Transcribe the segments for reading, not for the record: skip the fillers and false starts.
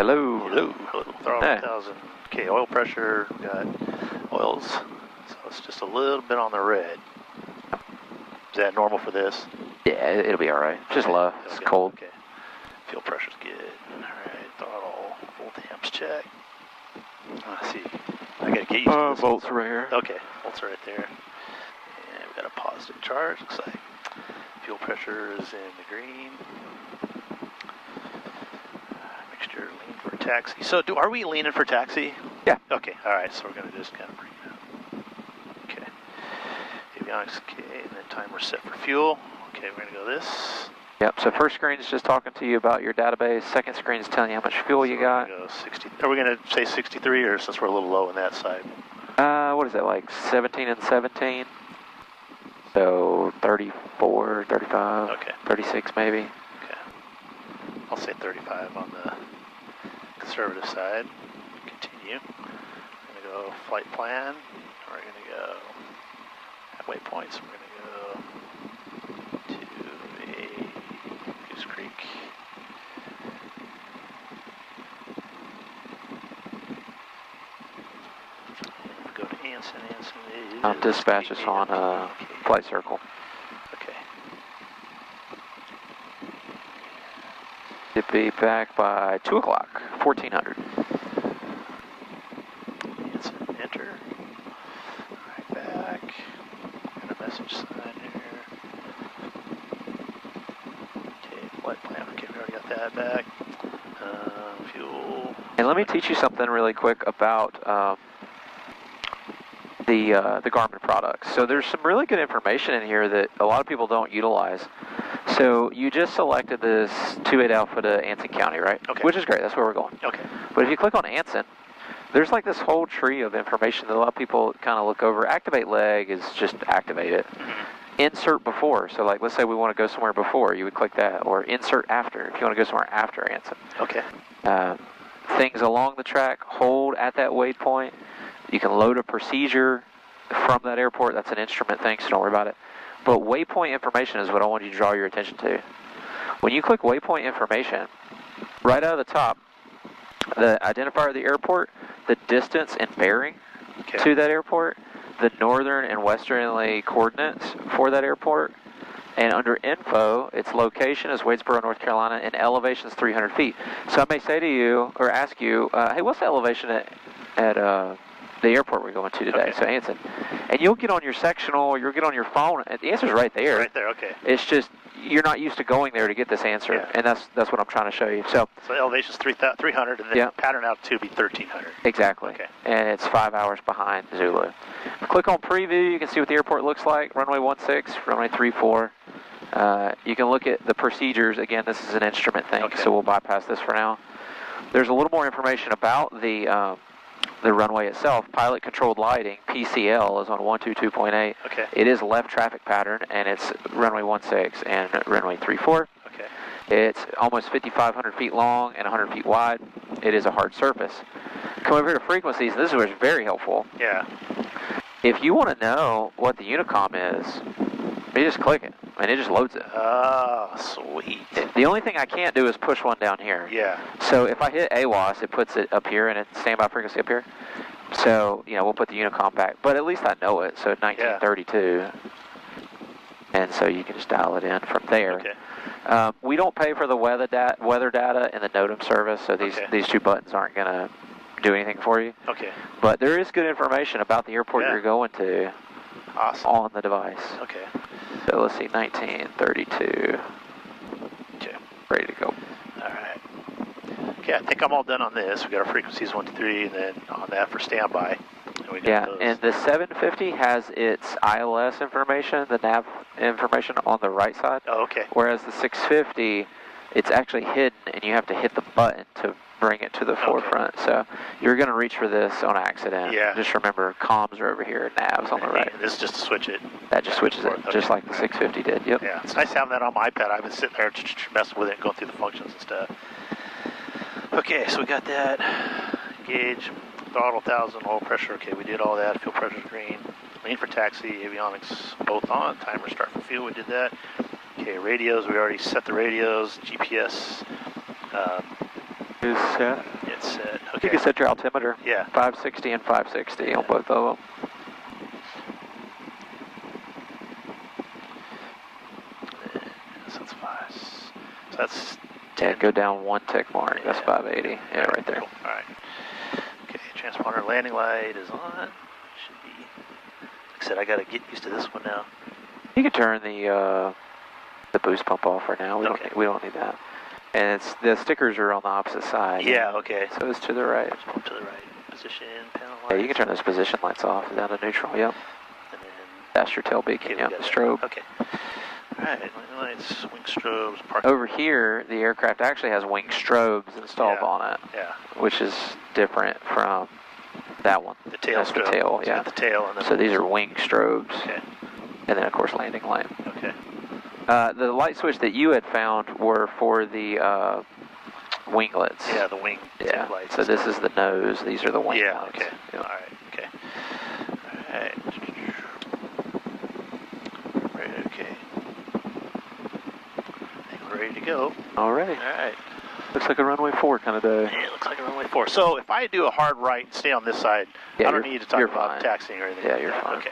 Hello. Hello. Throttle 1000. Okay, oil pressure. We got oils. So it's just a little bit on the red. Is that normal for this? Yeah, it'll be all right. Just low. It's Okay. cold. Okay. Fuel pressure's good. All right. Throttle. Full amps check. Let's see. I gotta get used to this. Volts right here. Okay. Volts are right there. And we got a positive charge. Looks like fuel pressure is in the green. Mixture lean for taxi. So are we leaning for taxi? Yeah. Okay. All right. So we're gonna just kind of bring it up. Okay. Avionics. Okay. And then timer set for fuel. Okay. We're gonna go this. Yep, so first screen is just talking to you about your database. Second screen is telling you how much fuel you got. Go 60. Are we going to say 63, or since we're a little low on that side? What is that, like 17 and 17? So 34, 35, okay. 36 maybe. Okay. I'll say 35 on the conservative side. Continue. We're going to go flight plan. We're going to go at waypoints. We're going to go to Goose Creek. Go to Anson. Anson is Dispatch us on flight circle. Okay. It'd be back by 2 o'clock, 1400. Anson, enter. Right back. Got a message sign here. Okay, flight plan. Okay, we already got that back. Fuel. And let me teach you something really quick about the Garmin products. So there's some really good information in here that a lot of people don't utilize. So you just selected this 28 Alpha to Anson County, right? Okay. Which is great. That's where we're going. Okay. But if you click on Anson, there's like this whole tree of information that a lot of people kind of look over. Activate leg is just activate it. Mm-hmm. Insert before. So like, let's say we want to go somewhere before, you would click that. Or insert after, if you want to go somewhere after Anson. Okay. Things along the track, hold at that waypoint. You can load a procedure from that airport. That's an instrument thing, so don't worry about it. But waypoint information is what I want you to draw your attention to. When you click waypoint information, right out of the top, the identifier of the airport, the distance and bearing to that airport, the northern and westerly coordinates for that airport, and under info, its location is Wadesboro, North Carolina, and elevation is 300 feet. So I may say to you, or ask you, hey, what's the elevation at the airport we're going to today? Okay. So Anson. And you'll get on your sectional, you'll get on your phone, and the answer's right there. Right there, okay. It's just, you're not used to going there to get this answer, Yeah. and that's what I'm trying to show you. So elevation's 300, and then pattern altitude would be 1300. Exactly. Okay. And it's 5 hours behind Zulu. Click on preview, you can see what the airport looks like. Runway 16, runway 34. You can look at the procedures. Again, this is an instrument thing, so we'll bypass this for now. There's a little more information about the runway itself. Pilot controlled lighting, PCL, is on 122.8. Okay. It is left traffic pattern, and it's runway 16 and runway 34. Okay. It's almost 5,500 feet long and 100 feet wide. It is a hard surface. Come over here to frequencies, and this is where it's very helpful. Yeah. If you want to know what the Unicom is, you just click it, and it just loads it. Oh, sweet. The only thing I can't do is push one down here. Yeah. So if I hit AWAS, it puts it up here, and it's standby frequency up here. So, we'll put the Unicom back. But at least I know it, so 1932. And so you can just dial it in from there. Okay. We don't pay for the weather data in the NOTAM service, so these two buttons aren't going to do anything for you. Okay. But there is good information about the airport you're going to on the device. Okay. So let's see, 1932. Okay. Ready to go. All right. Okay, I think I'm all done on this. We got our frequencies 1, 2, 3, and then on that for standby. And the 750 has its ILS information, the nav information on the right side. Oh, okay. Whereas the 650, it's actually hidden, and you have to hit the button to bring it to the forefront. So you're going to reach for this on accident. Yeah. Just remember, comms are over here, nav's on the right. This is just to switch it. That just switches it, just like the 650 did. Yep. Yeah, it's nice having that on my iPad. I've been sitting there messing with it, going through the functions and stuff. Okay, so we got that. Gauge, throttle 1000, oil pressure. Okay, we did all that. Fuel pressure's green. Lean for taxi, avionics both on. Timer start for fuel, we did that. Okay, radios, we already set the radios. GPS, Is set. It's set. You Okay. can set your altimeter. Yeah. 560 and 560 on both of them. So that's 5. So that's 10. Yeah, go down 1 tick mark. That's 580. Yeah, right there. Cool. All right. Okay, transponder landing light is on. Should be. Like I said, I got to get used to this one now. You can turn the boost pump off right now. We don't need that. And the stickers are on the opposite side. Yeah. Okay. So it's to the right. Just pump to the right. Position panel lights. Yeah, you can turn those position lights off down to neutral. Yep. And then That's your tail beacon. okay, Yep. Strobe. Okay. All right. Landing lights, wing strobes, park. Over here, the aircraft actually has wing strobes installed on it. Yeah. Which is different from that one. The tail That's strobe. the tail. Yeah. The tail and then. So these are wing strobes. Okay. And then of course landing light. Okay. The light switch that you had found were for the winglets. Yeah, the wing lights. So this is the nose. These are the wing lights. Okay. Yep. All right. Okay. All right. Right. Okay. I think we're ready to go. All right. All right. Looks like a runway 4 kind of day. Yeah, it looks like a runway 4. So if I do a hard right, stay on this side. Yeah, I don't need to talk about fine. taxiing or anything. Yeah, you're fine. Okay.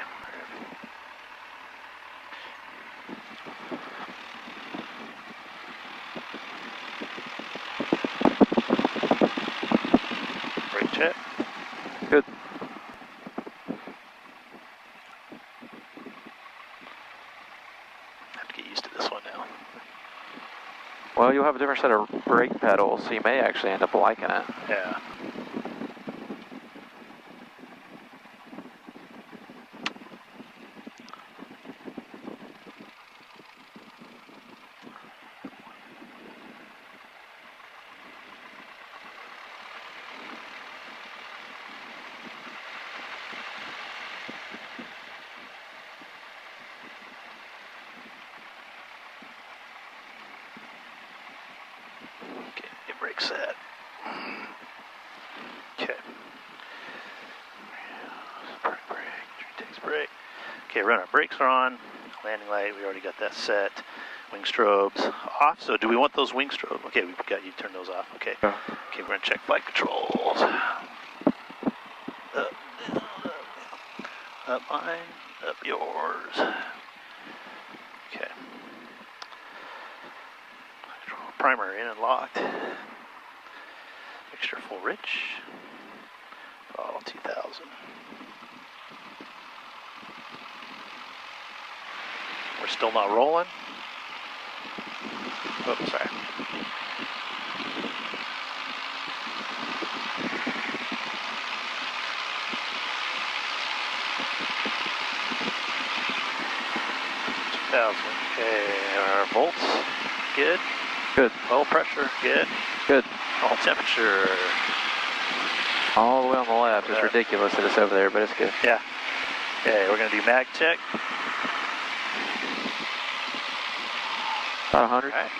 Brake check. Good. I have to get used to this one now. Well, you'll have a different set of brake pedals, so you may actually end up liking it. Yeah. Okay, get brake set. Okay. Brake, takes brake. Okay, run our brakes are on. Landing light, we already got that set. Wing strobes off. So do we want those wing strobes? Okay, we've got you turn those off. Okay. Yeah. Okay, we're gonna check flight controls. Up mine, up yours. Okay. Primer in and locked. Mixture full rich. Throttle 2000. We're still not rolling. Oh, sorry. Okay, our volts, good. Good. Low pressure, good. Good. All temperature. All the way on the left. It's ridiculous that it's over there, but it's good. Yeah. Okay, we're going to do mag check. About 100. All right.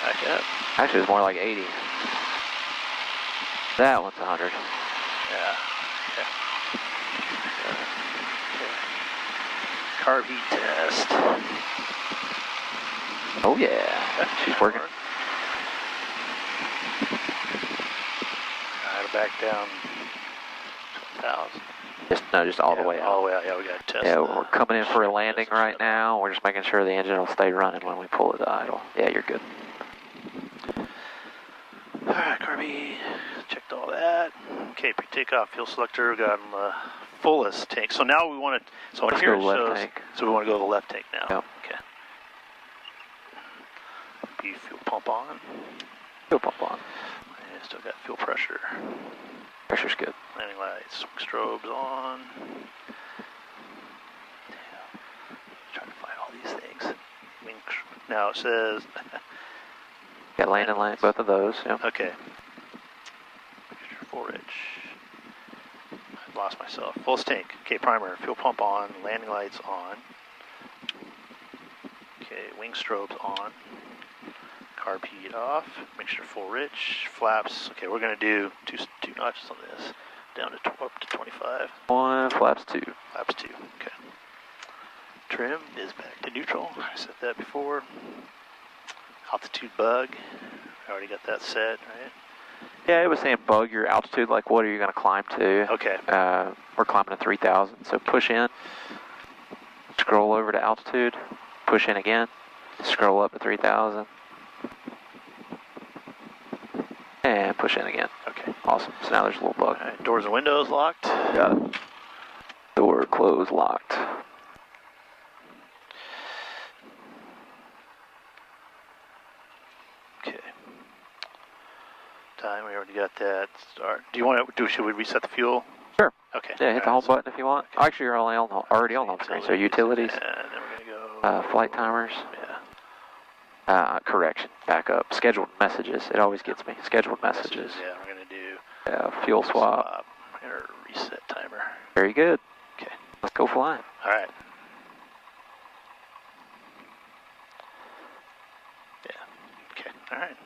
Back up. Actually, it's more like 80. That one's 100. Yeah. Okay. Carb heat test. Oh yeah. She's working. Alright, back down 1,000. Just all the way out. All the way out. Yeah, we got to test. Yeah, we're coming in for a landing right now. We're just making sure the engine will stay running when we pull it to idle. Yeah, you're good. Alright, Carby, checked all that. Okay, pre-takeoff fuel selector, we got the fullest tank. So now we want to, so Let's here go it left shows, tank. so we want to go to the left tank now. Yep. Okay. B fuel pump on. Fuel pump on. And still got fuel pressure. Pressure's good. Landing lights, strobes on. Trying to find all these things. Now it says. Got landing light, both of those. Yep. Okay. Full rich. I lost myself. Fullest tank. Okay, primer. Fuel pump on. Landing lights on. Okay, wing strobes on. Carb heat off. Mixture full rich. Flaps. Okay, we're gonna do two notches on this. Down to up to 25. 1, flaps 2. Flaps 2. Okay. Trim is back to neutral. I set that before. Altitude bug. I already got that set, right? Yeah, it was saying bug your altitude, like what are you going to climb to? Okay. We're climbing to 3,000, so push in, scroll over to altitude, push in again, scroll up to 3,000, and push in again. Okay. Awesome. So now there's a little bug. All right, doors and windows locked. Got it. Door closed, locked. Okay. Time, we already got that. Start. Do you want to should we reset the fuel? Sure. Okay. Yeah, hit the home button if you want. Okay. Actually, you're already on home screen. So utilities, And then we're going to go. flight timers, Yeah. correction, backup, scheduled messages. It always gets me. Scheduled messages. Yeah, we're going to do. Fuel swap. Or reset timer. Very good. Okay. Let's go flying. All right. Yeah. Okay. All right.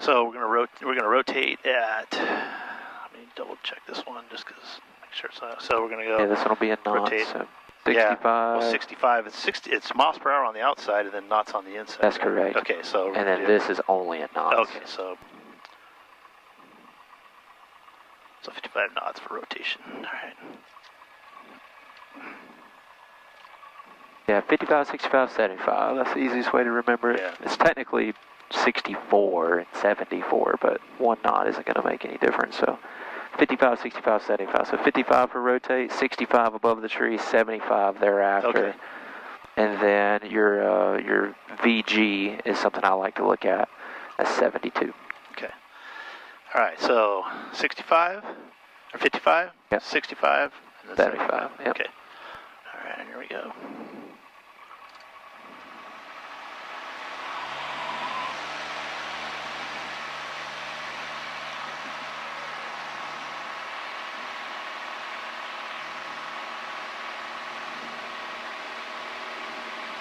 So we're gonna rotate at. Let me double check this one just because make sure it's not. So we're gonna go. Yeah, this one will be in knots. rotate. So Yeah. 65. Well, 65. It's 60. It's miles per hour on the outside, and then knots on the inside. That's correct. Okay. So. And then this is only in knots. Okay. So 55 knots for rotation. All right. Yeah, 55, 65, 75. That's the easiest way to remember it. Yeah. It's technically 64 and 74, but 1 knot isn't going to make any difference. So 55, 65, 75. So 55 for rotate, 65 above the tree, 75 thereafter. Okay. And then your VG is something I like to look at. That's 72. Okay. All right. So 65 or 55. Yep. 65. And then 75. Yep. Okay. All right. Here we go.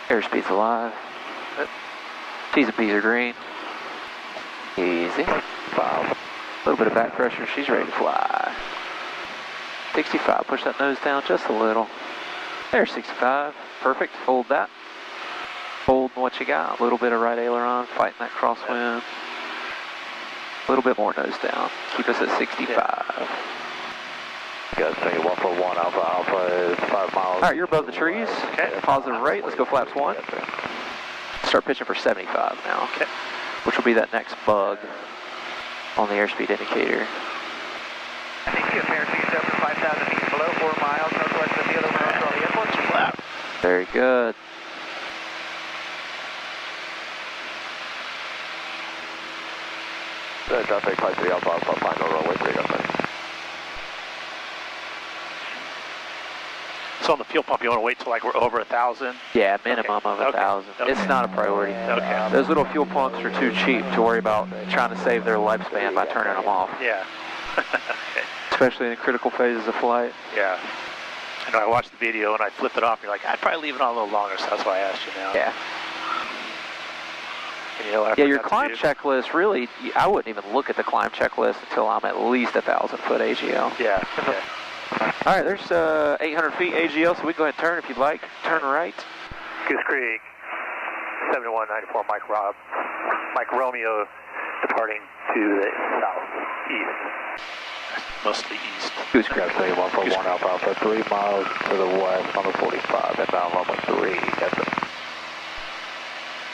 Airspeed's alive. T's and P's are green. Easy. 5. A little bit of back pressure. She's ready to fly. 65. Push that nose down just a little. There's 65. Perfect. Hold that. Hold what you got. A little bit of right aileron. Fighting that crosswind. A little bit more nose down. Keep us at 65. Guys, take 141 Alpha. Alpha is 5 miles. All right, you're above the trees. Okay. Positive rate. Let's go flaps 1. Start pitching for 75 now. Okay. Which will be that next bug on the airspeed indicator. I think you have airspeed 5,000 feet below 4 miles northwest of the field over Roswell Airport. Flap. Very good. Traffic 53 Alpha. Alpha. Final runway 3. So on the fuel pump, you want to wait till like we're over 1,000? Yeah, minimum of Okay. 1,000. Okay. It's not a priority. Okay. Those little fuel pumps are too cheap to worry about trying to save their lifespan by turning them off, Yeah. Okay. especially in critical phases of flight. Yeah. I know I watched the video and I flipped it off and you're like, I'd probably leave it on a little longer, so that's why I asked you now. Yeah. And you know what I Yeah, your forgot climb to do? checklist, really, I wouldn't even look at the climb checklist until I'm at least 1,000 foot AGL. Yeah. Okay. All right, there's 800 feet AGL, so we can go ahead and turn if you'd like. Turn right. Goose Creek, 7194 Mike Romeo departing to the southeast. Mostly east. Goose Creek. Guys, take 141 Alpha. Alpha 3 miles to the west on the 45. Inbound runway 3. That's it.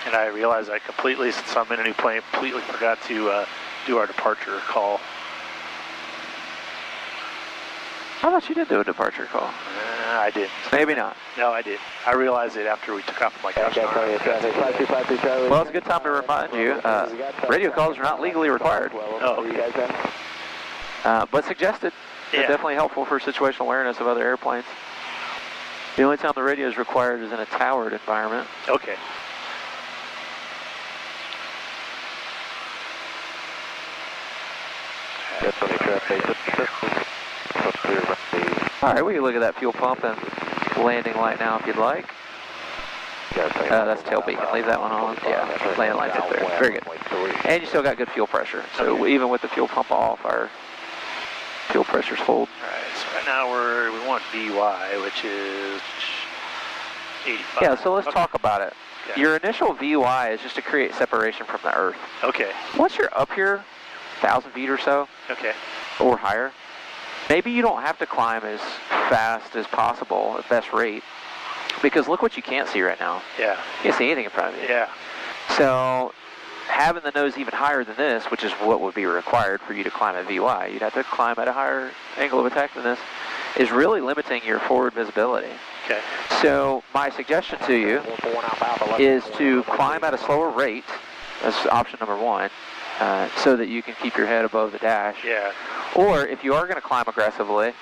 And I realized I completely, since I'm in a new plane, completely forgot to do our departure call. How about you did do a departure call? I didn't. Maybe not. No, I didn't. I realized it after we took off. I'm like, gosh, darn, I forgot to do that. Well, it's a good time to remind you, radio calls are not legally required, Oh, okay. but suggested. They're Yeah. definitely helpful for situational awareness of other airplanes. The only time the radio is required is in a towered environment. Okay. All right, we can look at that fuel pump and landing light now if you'd like. That's tail beacon. Leave that one on. Yeah, landing light's up there. Very good. And you still got good fuel pressure. So Okay. even with the fuel pump off, our fuel pressure's hold. All right. So right now we want VY, which is 85. Yeah, so let's Okay. talk about it. Okay. Your initial VY is just to create separation from the Earth. Okay. Once you're up here, 1,000 feet or so, Okay. or higher, maybe you don't have to climb as fast as possible at best rate, because look what you can't see right now. Yeah. You can't see anything in front of you. Yeah. So having the nose even higher than this, which is what would be required for you to climb at VY, you'd have to climb at a higher angle of attack than this, is really limiting your forward visibility. Okay. So my suggestion to you is to climb at a slower rate. That's option number one, so that you can keep your head above the dash. Yeah. Or if you are going to climb aggressively,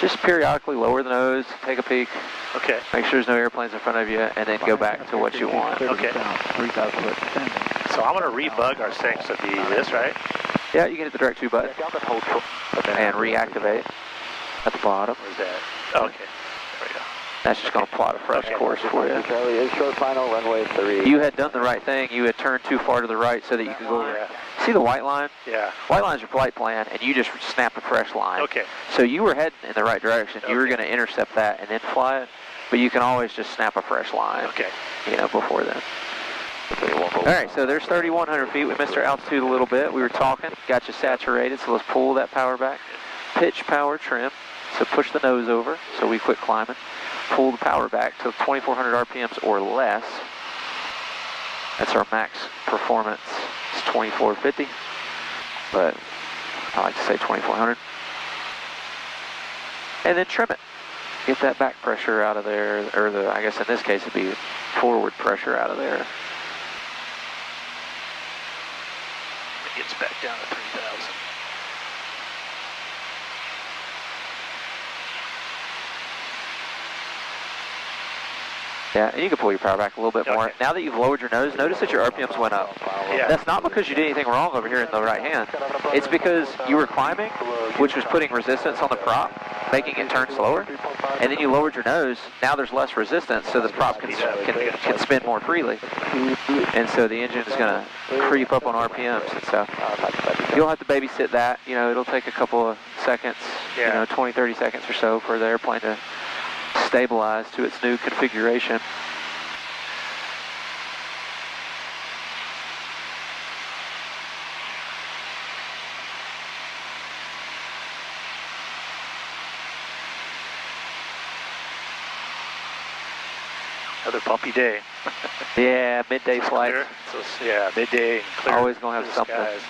just periodically lower the nose, take a peek, Okay. make sure there's no airplanes in front of you, and then go back to what you want. Okay. 3,000 foot descending. So I'm going to rebug our thing, so it'd be this, right? Yeah, you can hit the direct 2 button and reactivate at the bottom. Where's that? Oh, okay. There we go. That's just going to plot a fresh course for you. Charlie is short final, runway 3. You had done the right thing. You had turned too far to the right so that you could go. Yeah. See the white line? Yeah. White line's your flight plan, and you just snapped a fresh line. Okay. So you were heading in the right direction. You were Okay. going to intercept that and then fly it, but you can always just snap a fresh line. Okay. You know, before then. All right, so there's 3,100 feet. We missed our altitude a little bit. We were talking, got you saturated, so let's pull that power back. Pitch, power, trim. So push the nose over, so we quit climbing. Pull the power back to 2,400 RPMs or less. That's our max performance. It's 2,450, but I like to say 2,400. And then trim it. Get that back pressure out of there, or I guess in this case it'd be forward pressure out of there. It gets back down to 3,000. Yeah, and you can pull your power back a little bit more. Okay. Now that you've lowered your nose, notice that your RPMs went up. Yeah. That's not because you did anything wrong over here in the right hand. It's because you were climbing, which was putting resistance on the prop, making it turn slower, and then you lowered your nose. Now there's less resistance, so the prop can spin more freely. And so the engine is going to creep up on RPMs. And so you'll have to babysit that. You know, it'll take a couple of seconds, you know, 20, 30 seconds or so for the airplane to stabilize to its new configuration. Another bumpy day. Yeah, midday It's flights. clear. So, yeah, midday and clear. Always gonna have blue something. skies.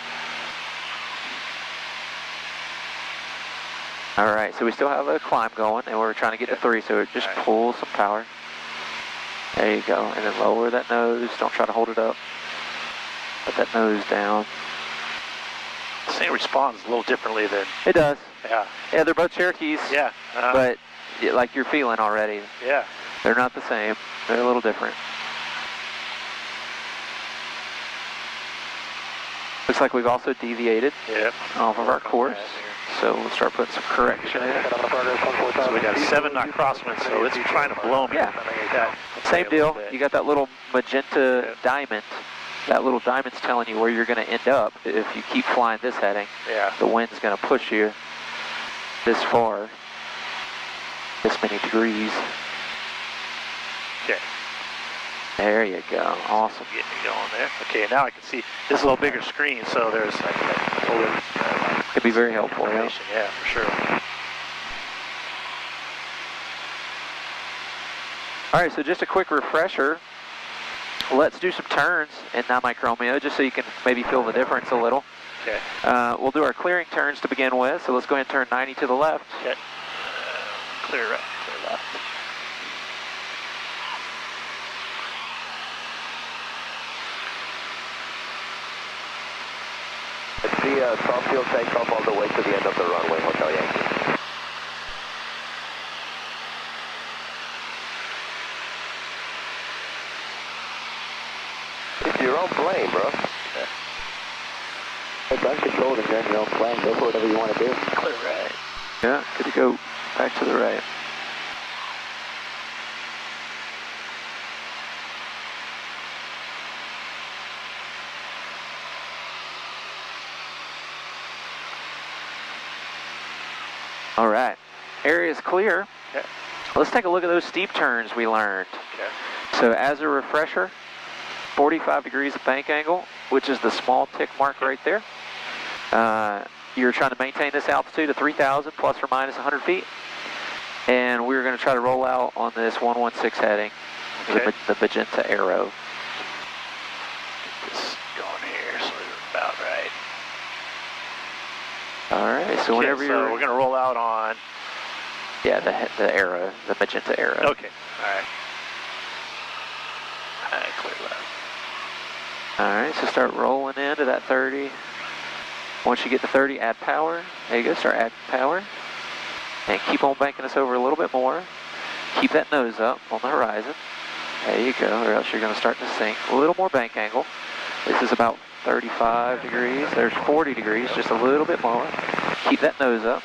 All right, so we still have a climb going, and we're trying to get to 3, so just pull some power. There you go, and then lower that nose. Don't try to hold it up. Put that nose down. This thing responds a little differently than, It does. yeah. Yeah, they're both Cherokees, Yeah. but like you're feeling already, yeah. they're not the same. They're a little different. Looks like we've also deviated Yep. off of our course, so we'll start putting some correction in. So we got a 7-knot crosswind, so it's trying to blow me. Yeah. That, Same a deal. little bit. You got that little magenta diamond. That little diamond's telling you where you're going to end up if you keep flying this heading. Yeah. The wind's going to push you this far, this many degrees. Okay. There you go. Awesome. Getting me going there. Okay, now I can see. This is a little bigger screen, so there's Could be very helpful. Yeah. information. Yeah, for sure. All right, so just a quick refresher. Let's do some turns in Namicromeo, just so you can maybe feel the difference a little. Okay. We'll do our clearing turns to begin with, so let's go ahead and turn 90 to the left. Okay. Clear right, clear left. It's the soft field takeoff all the way to the end of the runway, Hotel Yankee. It's your own plane, bro. Okay. It's uncontrolled and you're in your own plane. Go for whatever you want to do. Clear right. Yeah, good to go back to the right. All right, area is clear. Okay. Let's take a look at those steep turns we learned. Okay. So as a refresher, 45 degrees of bank angle, which is the small tick mark right there. You're trying to maintain this altitude of 3,000 plus or minus 100 feet. And we're going to try to roll out on this 116 heading, Okay. the magenta arrow. Get this going here so we're about right. All right, so Okay, whenever so you're... we're going to roll out on... Yeah, the arrow, the magenta arrow. Okay, all right. All right, clear left. All right, so start rolling into that 30. Once you get to 30, add power. There you go, start adding power. And keep on banking us over a little bit more. Keep that nose up on the horizon. There you go, or else you're going to start to sink. A little more bank angle. This is about 35 degrees. There's 40 degrees, just a little bit more. Keep that nose up.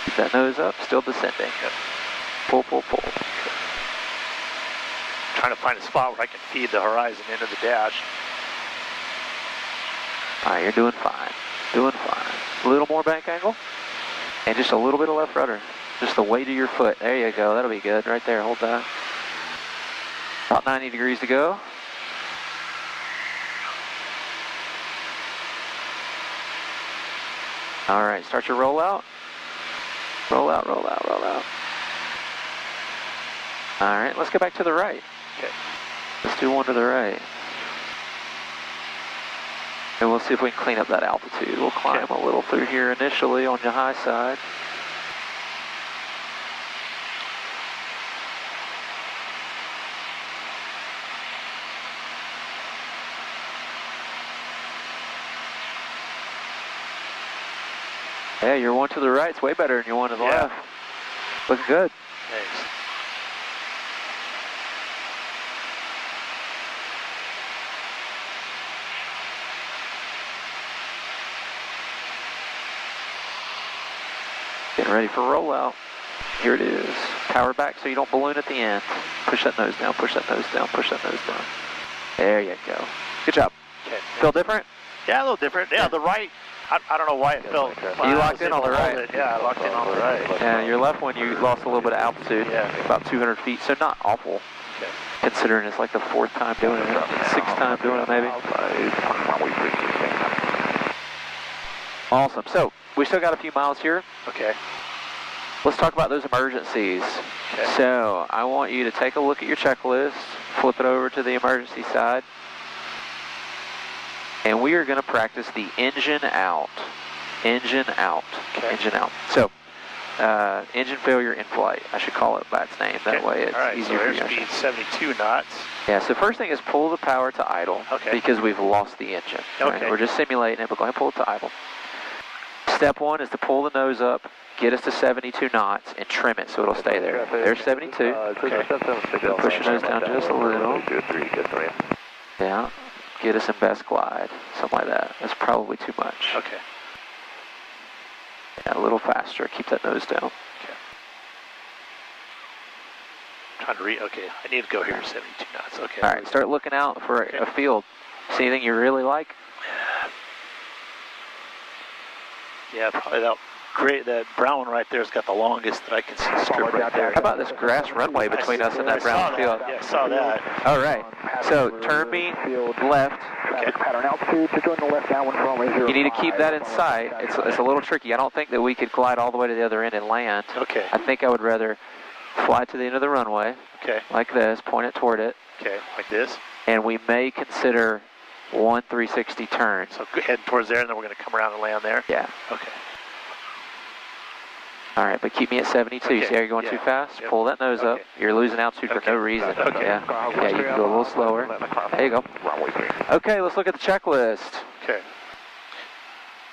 Keep that nose up, still descending. Yep. Pull, pull, pull. Trying to find a spot where I can feed the horizon into the dash. All right, you're doing fine. Doing fine. A little more bank angle. And just a little bit of left rudder. Just the weight of your foot. There you go. That'll be good. Right there. Hold that. About 90 degrees to go. All right, start your roll out. Roll out, roll out, roll out. All right, let's go back to the right. Okay. Let's do one to the right. And we'll see if we can clean up that altitude. We'll climb a little through here initially on the high side. Yeah, your one to the right's way better than your one to the left. Looking good. Thanks. Getting ready for rollout. Here it is. Power back so you don't balloon at the end. Push that nose down, push that nose down, push that nose down. There you go. Good job. Okay. Feel different? Yeah, a little different. Yeah, the right, I don't know why it felt... You locked in on the right. Yeah, I locked in on the right. Yeah, your left one, you lost a little bit of altitude. Yeah. About 200 feet, so not awful. Okay. Considering it's like the fourth time doing it. Sixth time doing it, maybe. Awesome. So, we still got a few miles here. Okay. Let's talk about those emergencies. Okay. So, I want you to take a look at your checklist, flip it over to the emergency side, and we are going to practice the engine out. Engine out. Okay. Engine out. So, engine failure in flight. I should call it by its name. That way it's all right, easier so for you. airspeed 72 knots. Yeah, so first thing is pull the power to idle. Okay. Because we've lost the engine. Right? Okay. We're just simulating it, but go ahead and pull it to idle. Step one is to pull the nose up, get us to 72 knots, and trim it so it'll stay there. There's 72. Okay. Push your nose down just a little. Yeah. Get us in best glide. Something like that. That's probably too much. Okay. Yeah, a little faster. Keep that nose down. Okay. Trying to read. Okay, I need to go here 72 knots. Okay. All right, start looking out for a field. See anything you really like? Yeah, probably that brown one right there's got the longest that I can see strip right there. How about this grass runway between us and that brown field? Yeah, I saw that. All right. So turn me left. Okay. You need to keep that in sight. It's a little tricky. I don't think that we could glide all the way to the other end and land. Okay. I think I would rather fly to the end of the runway, Okay. like this, point it toward it, Okay. Like this. and we may consider one 360 turn. So go head towards there, and then we're going to come around and land there. Yeah. Okay. All right, but keep me at 72. Okay. See how you're going too fast? Pull that nose up. You're losing altitude for no reason. Okay. Yeah, you can go a little slower. There you go. Okay, let's look at the checklist. Okay.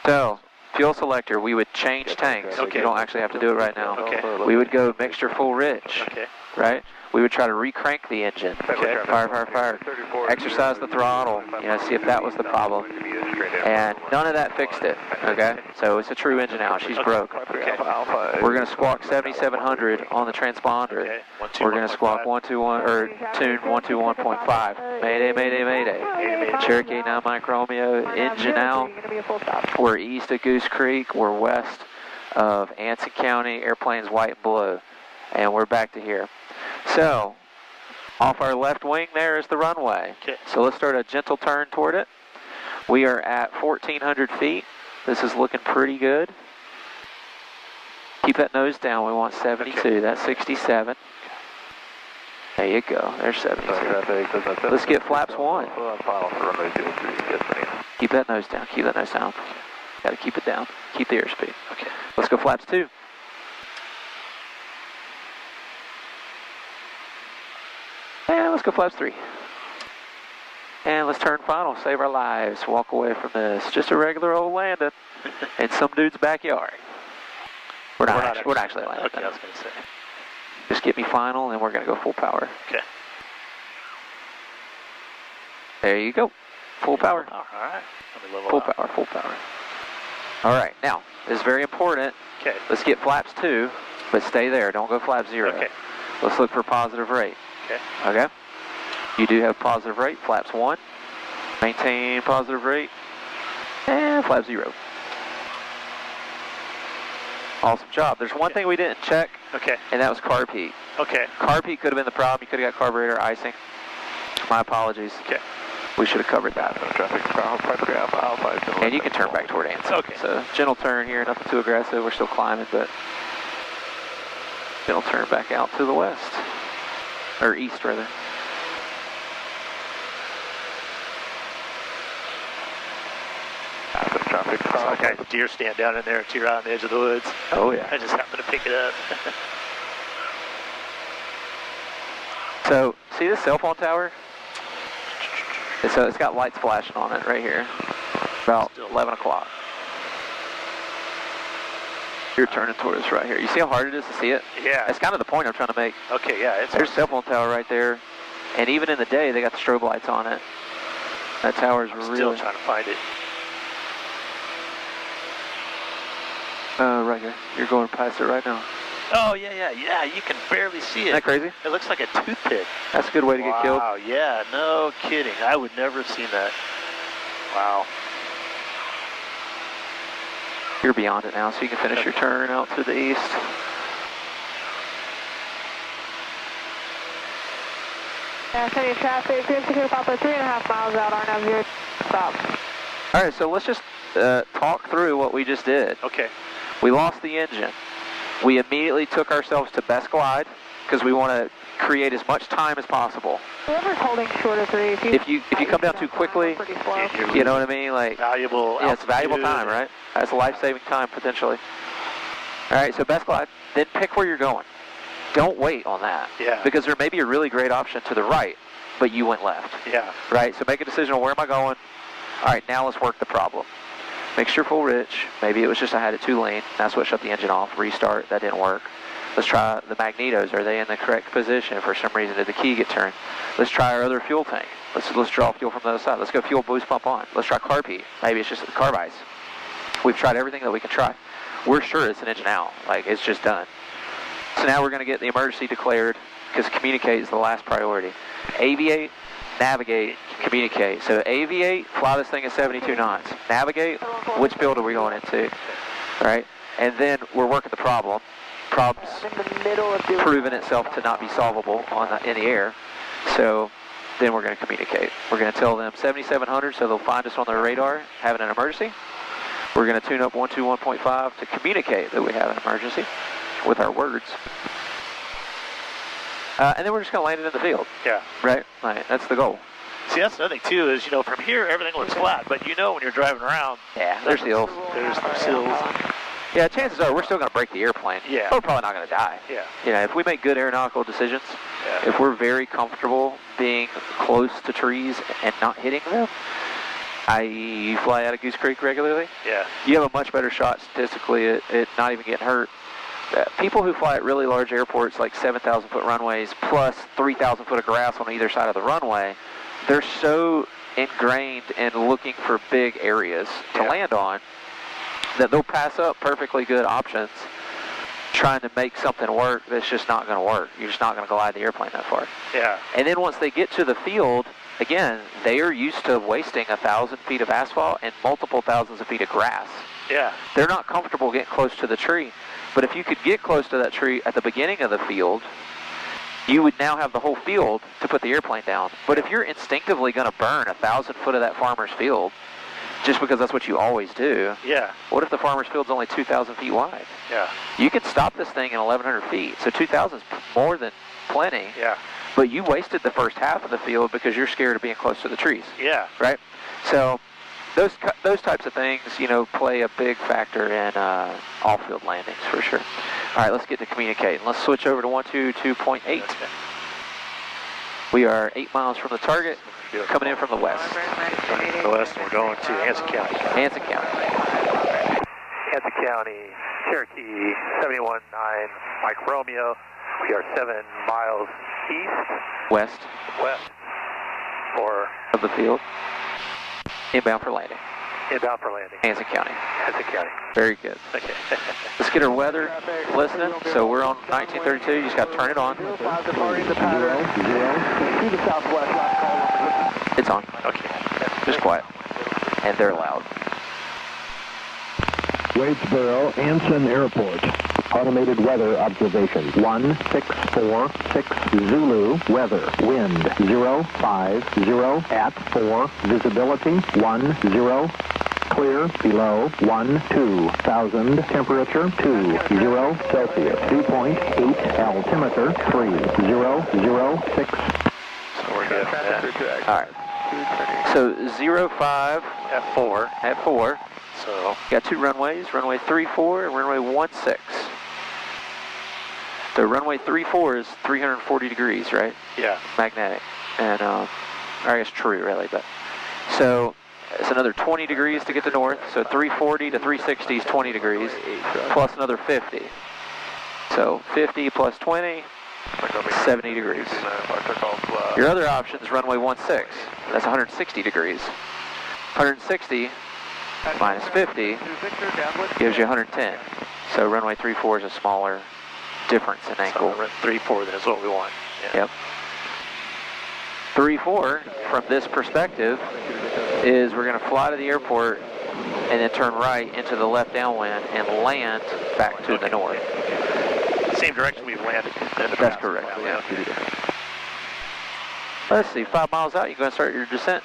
So, fuel selector, we would change tanks. Okay. You don't actually have to do it right now. Okay. We would go mixture full rich, Okay. right? We would try to recrank the engine. Okay. Fire, fire, fire. Exercise the throttle, see if that was the problem. And none of that fixed it, okay? So it's a true engine out. She's broke. Okay. We're going to squawk 7700 on the transponder. Okay. We're going to squawk 121, or tune 121.5. Mayday, mayday, mayday. Cherokee 9 Mike Romeo, engine out. We're east of Goose Creek. We're west of Anson County. Airplane's white and blue. And we're back to here. So, off our left wing there is the runway. Okay. So let's start a gentle turn toward it. We are at 1,400 feet. This is looking pretty good. Keep that nose down. We want 72. Okay. That's 67. There you go. There's 72. Let's get flaps 1. Keep that nose down. Keep that nose down. Got to keep it down. Keep the airspeed. Okay. Let's go flaps 2. And let's go flaps 3. And let's turn final. Save our lives. Walk away from this. Just a regular old landing in some dude's backyard. We're not actually landing. Okay, I was going to say. Just get me final, and we're going to go full power. Okay. There you go. Full power. All right. Let me level Full out. power. Full power. All right. Now, this is very important. Okay. Let's get flaps 2, but stay there. Don't go flap 0. Okay. Let's look for positive rate. Okay. Okay? You do have positive rate. Flaps 1. Maintain positive rate. And flap 0. Awesome job. There's one thing we didn't check, Okay. and that was carb heat. Okay. Carb heat could have been the problem. You could have got carburetor icing. My apologies. Okay. We should have covered that. And you can turn back toward Anson. Okay. So gentle turn here, nothing too aggressive. We're still climbing, but gentle turn back out to the west. Or east, rather. Okay. Deer stand down in there too, right on the edge of the woods. Oh, yeah. I just happened to pick it up. So, see this cell phone tower? So it's got lights flashing on it right here. About 11 o'clock. You're turning toward us right here. You see how hard it is to see it? Yeah. That's kind of the point I'm trying to make. Okay, yeah. There's a cell phone tower right there. And even in the day, they got the strobe lights on it. That tower's really... Still trying to find it. Right here. You're going past it right now. Oh, yeah. You can barely see it. Isn't that crazy? It looks like a toothpick. That's a good way to get killed. Wow, yeah, no kidding. I would never have seen that. Wow. You're beyond it now, so you can finish your turn out to the east. Yeah, city traffic, 3.5 miles out, RNAV 0, stop. All right, so let's just talk through what we just did. Okay. We lost the engine. We immediately took ourselves to best glide because we want to create as much time as possible. Whoever's holding short of 3, If you come down too quickly, pretty slow. you know what I mean? Like, Valuable. yeah, it's valuable time, right? That's life-saving time potentially. All right, so best glide. Then pick where you're going. Don't wait on that. Yeah. Because there may be a really great option to the right, but you went left. Yeah. Right. So make a decision on where am I going. All right, now let's work the problem. Make sure full rich. Maybe it was just I had it too lean. That's what shut the engine off. Restart. That didn't work. Let's try the magnetos. Are they in the correct position? For some reason, did the key get turned? Let's try our other fuel tank. Let's draw fuel from the other side. Let's go fuel boost pump on. Let's try carb heat. Maybe it's just the carb ice. We've tried everything that we can try. We're sure it's an engine out. Like, it's just done. So now we're going to get the emergency declared because communicate is the last priority. Aviate, navigate, communicate. So aviate, fly this thing at 72 knots. Navigate, which field are we going into? All right? And then we're working the problem. Problem's proven itself to not be solvable in the air. So then we're going to communicate. We're going to tell them 7,700 so they'll find us on their radar having an emergency. We're going to tune up 121.5 to communicate that we have an emergency with our words. And then we're just going to land it in the field. Yeah. Right? Right. That's the goal. See, that's another thing, too, is, from here, everything looks flat, but when you're driving around, yeah, there's hills. There's hills. Yeah, chances are we're still going to break the airplane. Yeah. But we're probably not going to die. Yeah. If we make good aeronautical decisions, yeah. If we're very comfortable being close to trees and not hitting them, i.e. you fly out of Goose Creek regularly, yeah. You have a much better shot statistically at not even getting hurt. People who fly at really large airports like 7,000-foot runways plus 3,000 foot of grass on either side of the runway, they're so ingrained in looking for big areas to land on that they'll pass up perfectly good options trying to make something work that's just not going to work. You're just not going to glide the airplane that far. Yeah. And then once they get to the field, again, they are used to wasting 1,000 feet of asphalt and multiple thousands of feet of grass. Yeah. They're not comfortable getting close to the tree. But if you could get close to that tree at the beginning of the field, you would now have the whole field to put the airplane down. But if you're instinctively going to burn 1,000 foot of that farmer's field, just because that's what you always do. Yeah. What if the farmer's field's only 2,000 feet wide? Yeah. You can stop this thing in 1,100 feet, so 2,000 is more than plenty. Yeah. But you wasted the first half of the field because you're scared of being close to the trees. Yeah. Right? So those types of things, you know, play a big factor in off-field landings for sure. All right, let's get to communicating. Let's switch over to 122.8. Okay. We are 8 miles from the target, coming in from the west. The west, we're going to Hanson County. Hanson County. Hanson County, Cherokee 719 Mike Romeo. We are 7 miles east. West For of the field. Inbound for landing. inbound for landing. Hanson County. Hanson County. Very good. Okay. Let's get our weather listening. So we're on 1932. You just got to turn it on. Departing the pattern. 0, to the southwest. Last call number. It's on. Okay. Just quiet. And they're loud. Wadesboro, Anson Airport. Automated weather observation. 1646 Zulu. Weather. Wind 050 at 4. Visibility 10. Clear below 12,000. Temperature 20 Celsius. Dew point 8. Altimeter 3006. So we're good. Yeah. All right. So 05 At 4. at 4. So Got 2 runways, runway 34 and runway 16. So runway 34 is 340 degrees, right? yeah. Magnetic. And, I guess true, really, but. So, it's another 20 degrees to get to north. So 340 to 360 is 20 degrees, plus another 50. So 50 plus 20, 70 degrees. Your other option is runway 16. That's 160 degrees. 160 minus 50 gives you 110. So runway 34 is a smaller difference in angle. So 3-4 then is what we want. Yeah. Yep. 3-4 from this perspective is we're going to fly to the airport and then turn right into the left downwind and land back to the north. Same direction we've landed. That's correct. Yeah. Let's see, 5 miles out, you're going to start your descent.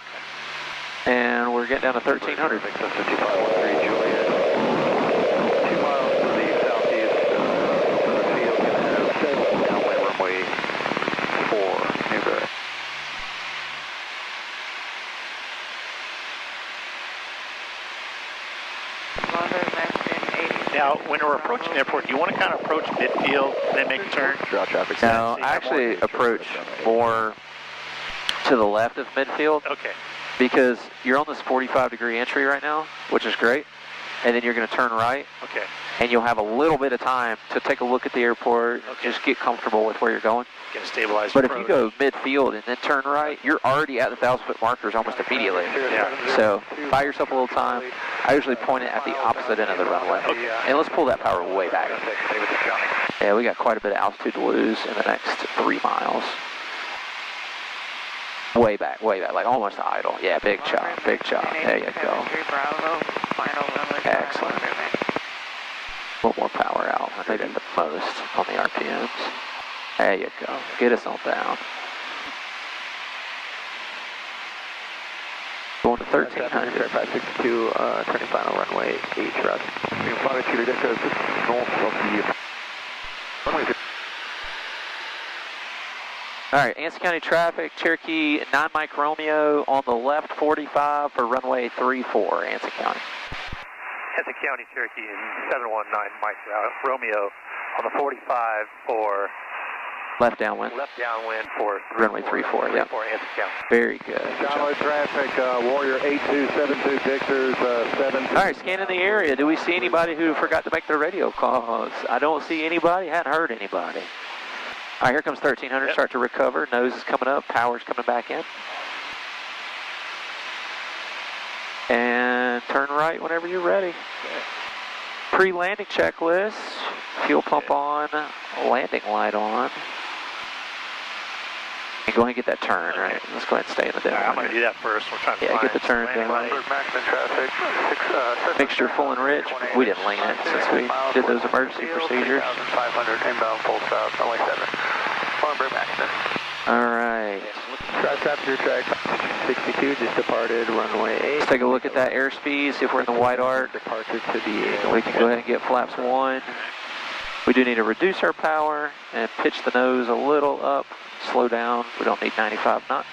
And we're getting down to 1,300. 2 miles to the southeast of the field. Downwind runway 4. Newberry. Now, when we're approaching the airport, do you want to kind of approach midfield and then make a turn? Draw traffic. Now, I actually approach more to the left of midfield Okay. because you're on this 45-degree entry right now, which is great. And then you're going to turn right, Okay. and you'll have a little bit of time to take a look at the airport, just get comfortable with where you're going. Get a stabilized But if approach. you go midfield and then turn right, you're already at the 1,000-foot markers almost immediately. Yeah. So buy yourself a little time. I usually point it at the opposite end of the runway. And let's pull that power way back. Yeah, we got quite a bit of altitude to lose in the next 3 miles. Way back, like almost to idle. Yeah, big chop, big chop. There you go. Excellent. A little more power out, maybe at the most on the RPMs. There you go. Get us on down. Going to 1,300. 562, turning final runway 8 route. Longitude just north of the runway. All right, Anson County traffic, Cherokee 9 Mike Romeo on the left 45 for runway 34, Anson County. Hanson County, Cherokee 719 Mike Romeo on the 45 for Left downwind. left downwind for Runway 34, yeah. For Hanson County. Very good. Download traffic, Warrior 8272 Victor's 7. All right, scanning the area. Do we see anybody who forgot to make their radio calls? I don't see anybody. Hadn't heard anybody. All right, here comes 1,300. Yep. Start to recover. Nose is coming up. Power's coming back in. And turn right whenever you're ready. Pre-landing checklist. Fuel pump on. Landing light on. And go ahead and get that turn, right? Let's go ahead and stay in the All right, I'm down. going to do that first. We're trying to Yeah, find get the turn landing done. light. Maximum traffic. Mixture full and rich. We didn't lean it since we did those emergency procedures. 500 inbound full south, runway 7. Farnborough Maximum. All right. Track after your track. 562, just departed runway 8. Let's take a look at that airspeed, see if we're in the white arc. Departure to the We can go ahead and get flaps 1. We do need to reduce our power and pitch the nose a little up, slow down. We don't need 95 knots.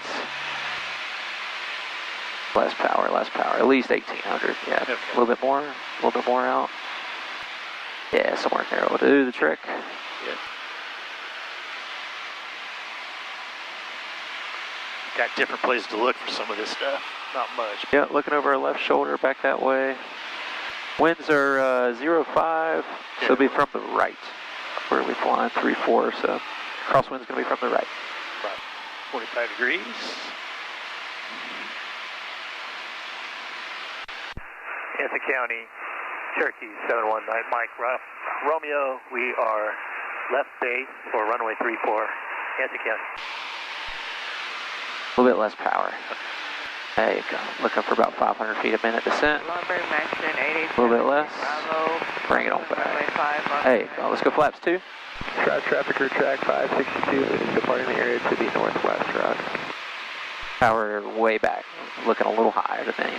Less power, at least 1800, yeah. Okay. A little bit more out. Yeah, somewhere in there will do the trick. Yeah. Got different places to look for some of this stuff. Not much. Yeah, looking over our left shoulder, back that way. Winds are 0.5, so it'll be from the right. Where are we flying? 3-4, so crosswind's going to be from the right. About 45 degrees. Anson County, Cherokee 719, Mike Romeo. We are left base for runway 34, Anson County. A little bit less power. There you go. Looking for about 500 feet a minute descent. A little bit less. Bring it on back. There you go. Let's go flaps 2. Traffic route track 562, departing the area to the northwest route. Power way back. Looking a little higher than me.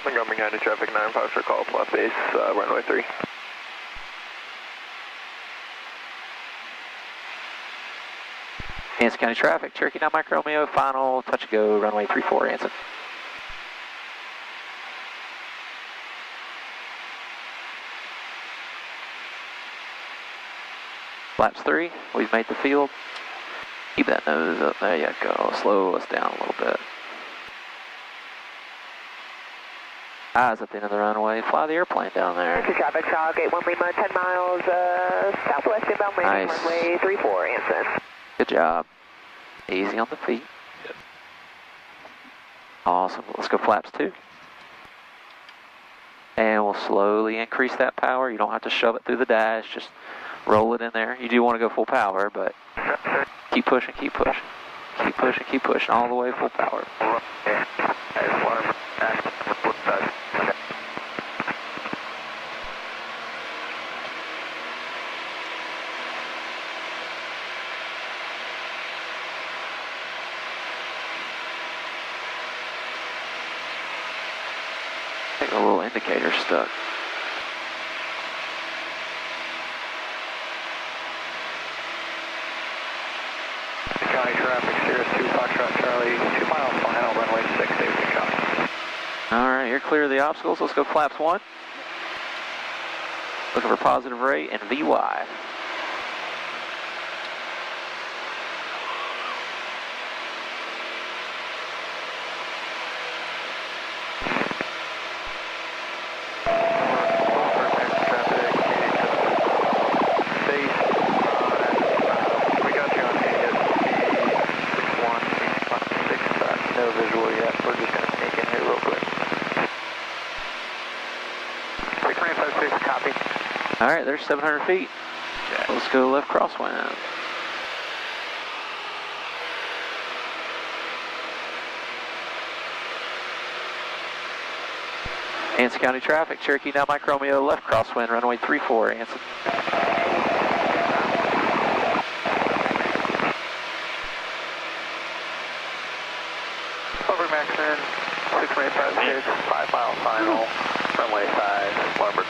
Montgomery County traffic 95 for call flat base, runway 3. Anson County traffic, Cherokee 9 Mike Romeo, final touch and go, runway 34, Anson. Flaps 3, we've made the field. Keep that nose up, there you go, slow us down a little bit. Eyes at the end of the runway, fly the airplane down there. Traffic, Gate 1 Lima, 10 miles southwest inbound landing, Nice. runway 34, Anson. Good job. Easy on the feet. Yep. Awesome. Let's go flaps 2. And we'll slowly increase that power. You don't have to shove it through the dash. Just roll it in there. You do want to go full power, but keep pushing, keep pushing. Keep pushing, keep pushing. All the way full power. I think a little indicator stuck. County traffic, Sirius 2 Foxtrot Charlie, 2 miles final, runway 6, David County. Alright, you're clear of the obstacles. Let's go flaps 1. Looking for positive rate and VY. No visual yet, we're just going to sneak in here real quick. 6956, copy. Alright, there's 700 feet. Okay. Let's go left crosswind. Anson County traffic, Cherokee 9 Mike Romeo, left crosswind, runway 34, Anson. Over Maxon, 6856, 5 mile final, runway 5, Larboard.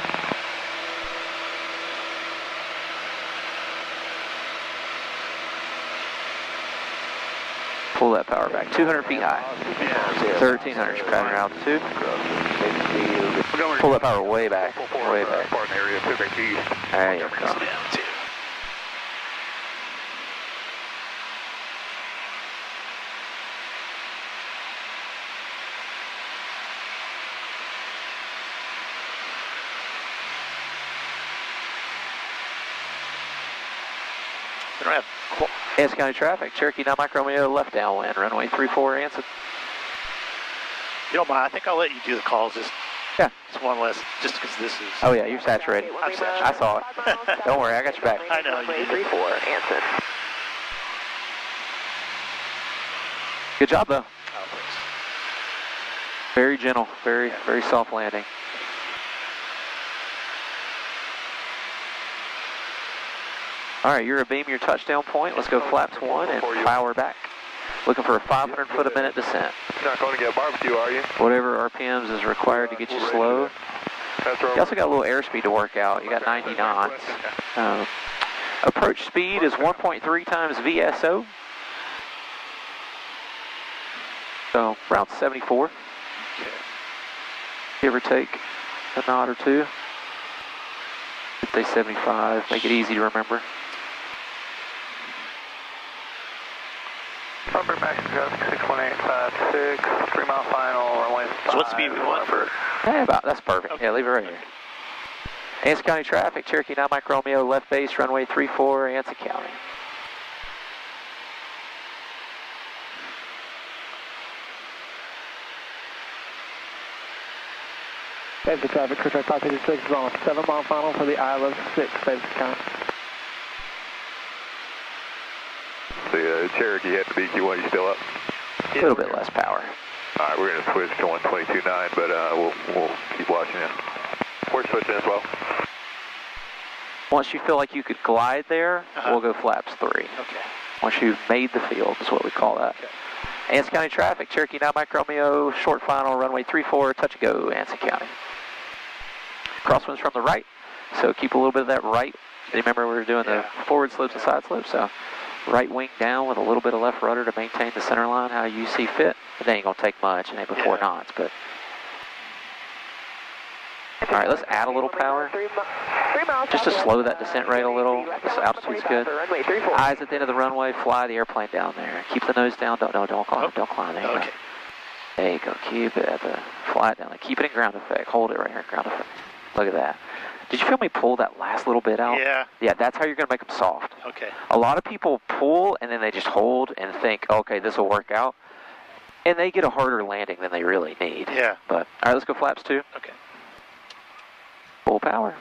Pull that power back, 200 feet high. Yeah. 1300 passing altitude. Pull that power way back, way back. Area, There you go. Down too. We don't have Anson County traffic, Cherokee 9 Mike Romeo, left downwind, runway 34, Anson. If you don't mind, I think I'll let you do the calls. Just Yeah. it's one less, just because this is. Oh yeah, you're saturated. I'm saturated. I saw it. Don't worry, I got your back. I know you Runway did. 34, Anson. Good job though. Oh, thanks. Very gentle, very soft landing. All right, you're abeam your touchdown point. Let's go flaps 1 and power back. Looking for a 500 foot a minute descent. You're not going to get barbecue, are you? Whatever RPMs is required to get you slow. You also got a little airspeed to work out. You got 90 knots. Approach speed is 1.3 times VSO. So around 74. Give or take a knot or two. If they 75, make it easy to remember. Upper max traffic 61856, 3 mile final, runway 5. So what speed we want for? That's perfect. Okay. Yeah, leave it right here. Anson County traffic, Cherokee 9 Mike Romeo, left base, runway 34, Anson County. Safety traffic, Cruise 556 is on a 7 mile final for the Isle of 6, Safety County. The Cherokee had to beat you while you still up. A little bit less power. All right, we're going to switch to 122.9, but we'll keep watching it. We're switching as well. Once you feel like you could glide there, we'll go flaps 3. Okay. Once you've made the field is what we call that. Okay. Anson County traffic, Cherokee 9 Mike Romeo, short final, runway 34, touch and go, Anson County. Crosswind's from the right, so keep a little bit of that right. Remember we were doing the forward slopes and side slopes, so right wing down with a little bit of left rudder to maintain the center line how you see fit. It ain't gonna take much, it ain't but 4 knots, but. All right, let's add a little power, just to slow that descent rate a little. This altitude's good. Eyes at the end of the runway, fly the airplane down there. Keep the nose down, don't climb, don't climb, there you go. There you go, keep it at the, fly it down there. Keep it in ground effect, hold it right here in ground effect. Look at that. Did you feel me pull that last little bit out? Yeah. Yeah, that's how you're gonna make them soft. Okay. A lot of people pull and then they just hold and think, okay, this will work out. And they get a harder landing than they really need. Yeah. But, all right, let's go flaps 2. Okay. Full power.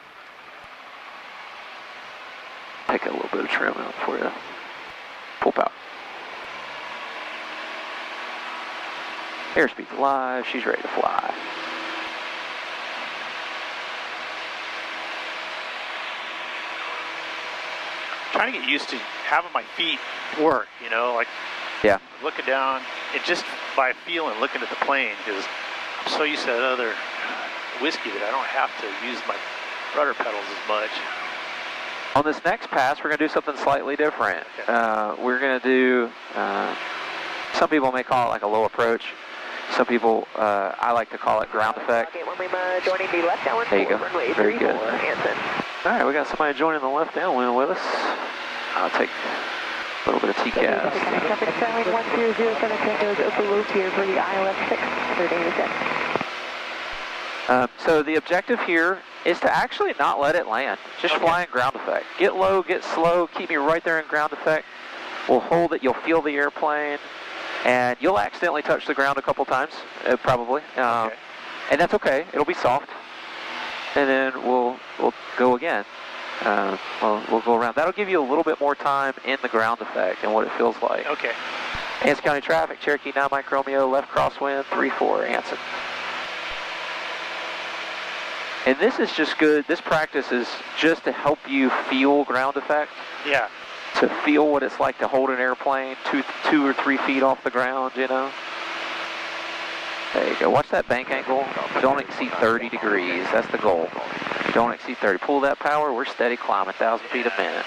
Take a little bit of trim out for you. Full power. Airspeed's alive. She's ready to fly. Trying to get used to having my feet work, you know, like looking down, and just by feeling, looking at the plane, because I'm so used to that other whiskey that I don't have to use my rudder pedals as much. On this next pass, we're going to do something slightly different. Okay. We're going to do, some people may call it like a low approach. Some people, I like to call it ground effect. There you go. Very good. All right, we got somebody joining the left downwind with us. I'll take a little bit of TCAS. Traffic Starlink 1007 Tango's open loop here for the ILS 6 for data set. So the objective here is to actually not let it land. Just fly in ground effect. Get low, get slow, keep me right there in ground effect. We'll hold it, you'll feel the airplane, and you'll accidentally touch the ground a couple times, probably. And that's okay, it'll be soft. And then we'll go again. We'll go around. That'll give you a little bit more time in the ground effect and what it feels like. Okay. Anson County traffic, Cherokee 9 Mike Romeo, left crosswind, 3-4, Anson. And this is just good. This practice is just to help you feel ground effect. Yeah. To feel what it's like to hold an airplane 2 or 3 feet off the ground, you know. There you go. Watch that bank angle. Don't exceed 30 degrees. That's the goal. Don't exceed 30. Pull that power. We're steady climbing, 1,000 feet a minute.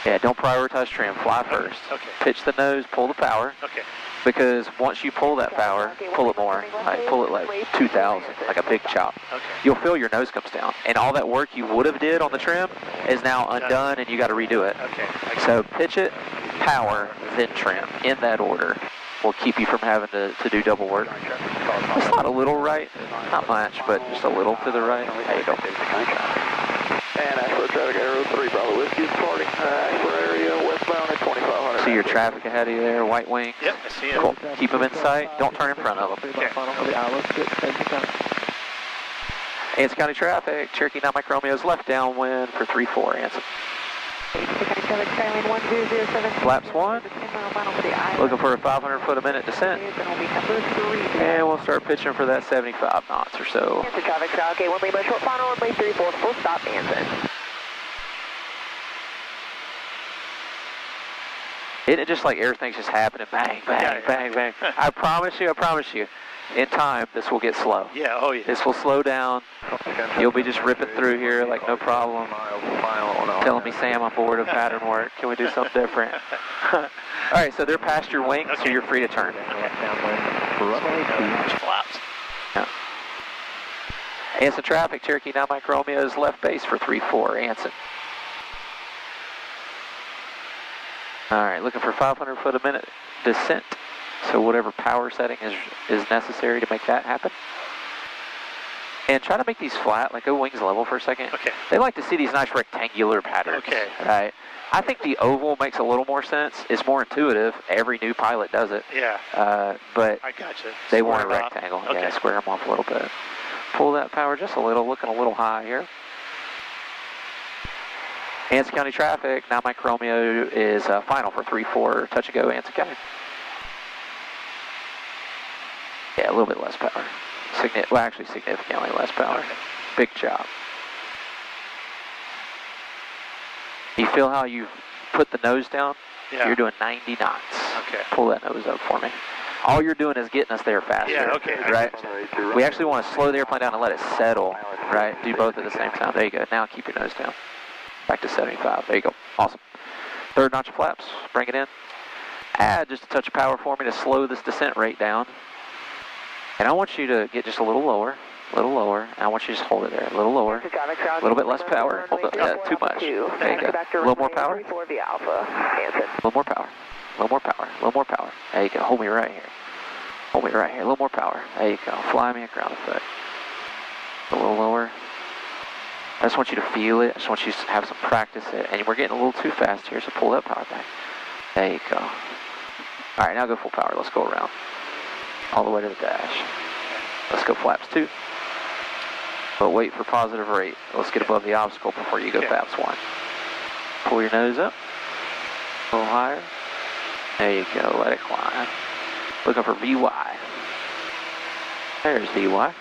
Yeah, don't prioritize trim. Fly first. Okay. Pitch the nose. Pull the power. Okay. Because once you pull that power, pull it more. Like pull it like 2,000, like a big chop. Okay. You'll feel your nose comes down, and all that work you would have did on the trim is now undone, and you got to redo it. Okay. So pitch it, power, then trim in that order. Will keep you from having to do double work. It's not a little right, not much, but just a little to the right. There you go. And Ashford traffic arrow 3 Bravo Whiskey departing Ashford area westbound at 2500. See your traffic ahead of you there, white wings. Yep, I see it. Cool. Keep them in sight. Don't turn in front of them. Okay. Anson County traffic, Cherokee 9 Mike Romeo's left downwind for 3-4, Anson. Flaps 1. Looking for a 500 foot a minute descent. And we'll start pitching for that 75 knots or so. Traffic, okay, 1 Lima, short final, runway 34, full stop, Anson. Isn't it just like everything's just happening? Bang, bang, Yeah, bang, bang. I promise you, in time, this will get slow. Yeah, oh yeah. This will slow down. You'll be just ripping through here like no problem. Telling me, Sam, I'm bored of pattern work. Can we do something different? All right, so they're past your wing, so you're free to turn. Flaps. Yeah. Anson traffic, Cherokee 9 Mike Romeo is left base for 3-4, Anson. All right, looking for 500 foot a minute descent. So whatever power setting is necessary to make that happen. And try to make these flat, like go wings level for a second. Okay. They like to see these nice rectangular patterns. Okay. Right. I think the oval makes a little more sense. It's more intuitive. Every new pilot does it. Yeah. But I gotcha. they want a Square it off. rectangle. Okay. Yeah, square them off a little bit. Pull that power just a little, looking a little high here. Anson County traffic, 9 Mike Romeo is final for 3-4, touch and go, Anson County. Yeah, a little bit less power. Well, actually significantly less power. Okay. Big job. You feel how you put the nose down? Yeah. You're doing 90 knots. Okay. Pull that nose up for me. All you're doing is getting us there faster. Yeah, okay. Right? We actually want to slow the airplane down and let it settle. Right? Do both at the same time. There you go. Now keep your nose down. Back to 75. There you go. Awesome. Third notch of flaps. Bring it in. Add just a touch of power for me to slow this descent rate down. And I want you to get just a little lower. And I want you to just hold it there. A little lower. A little bit less power. A little bit, yeah, too much. There you go. A little more power. A little more power. A little more power. A little more power. There you go. Hold me right here. Hold me right here. A little more power. There you go. Fly me a ground effect. A little lower. I just want you to feel it. I just want you to have some practice it. And we're getting a little too fast here, so pull that power back. There you go. All right, now go full power. Let's go around. All the way to the dash. Let's go flaps 2. But wait for positive rate. Let's get above the obstacle before you go flaps 1. Pull your nose up. A little higher. There you go. Let it climb. Looking for VY. There's VY.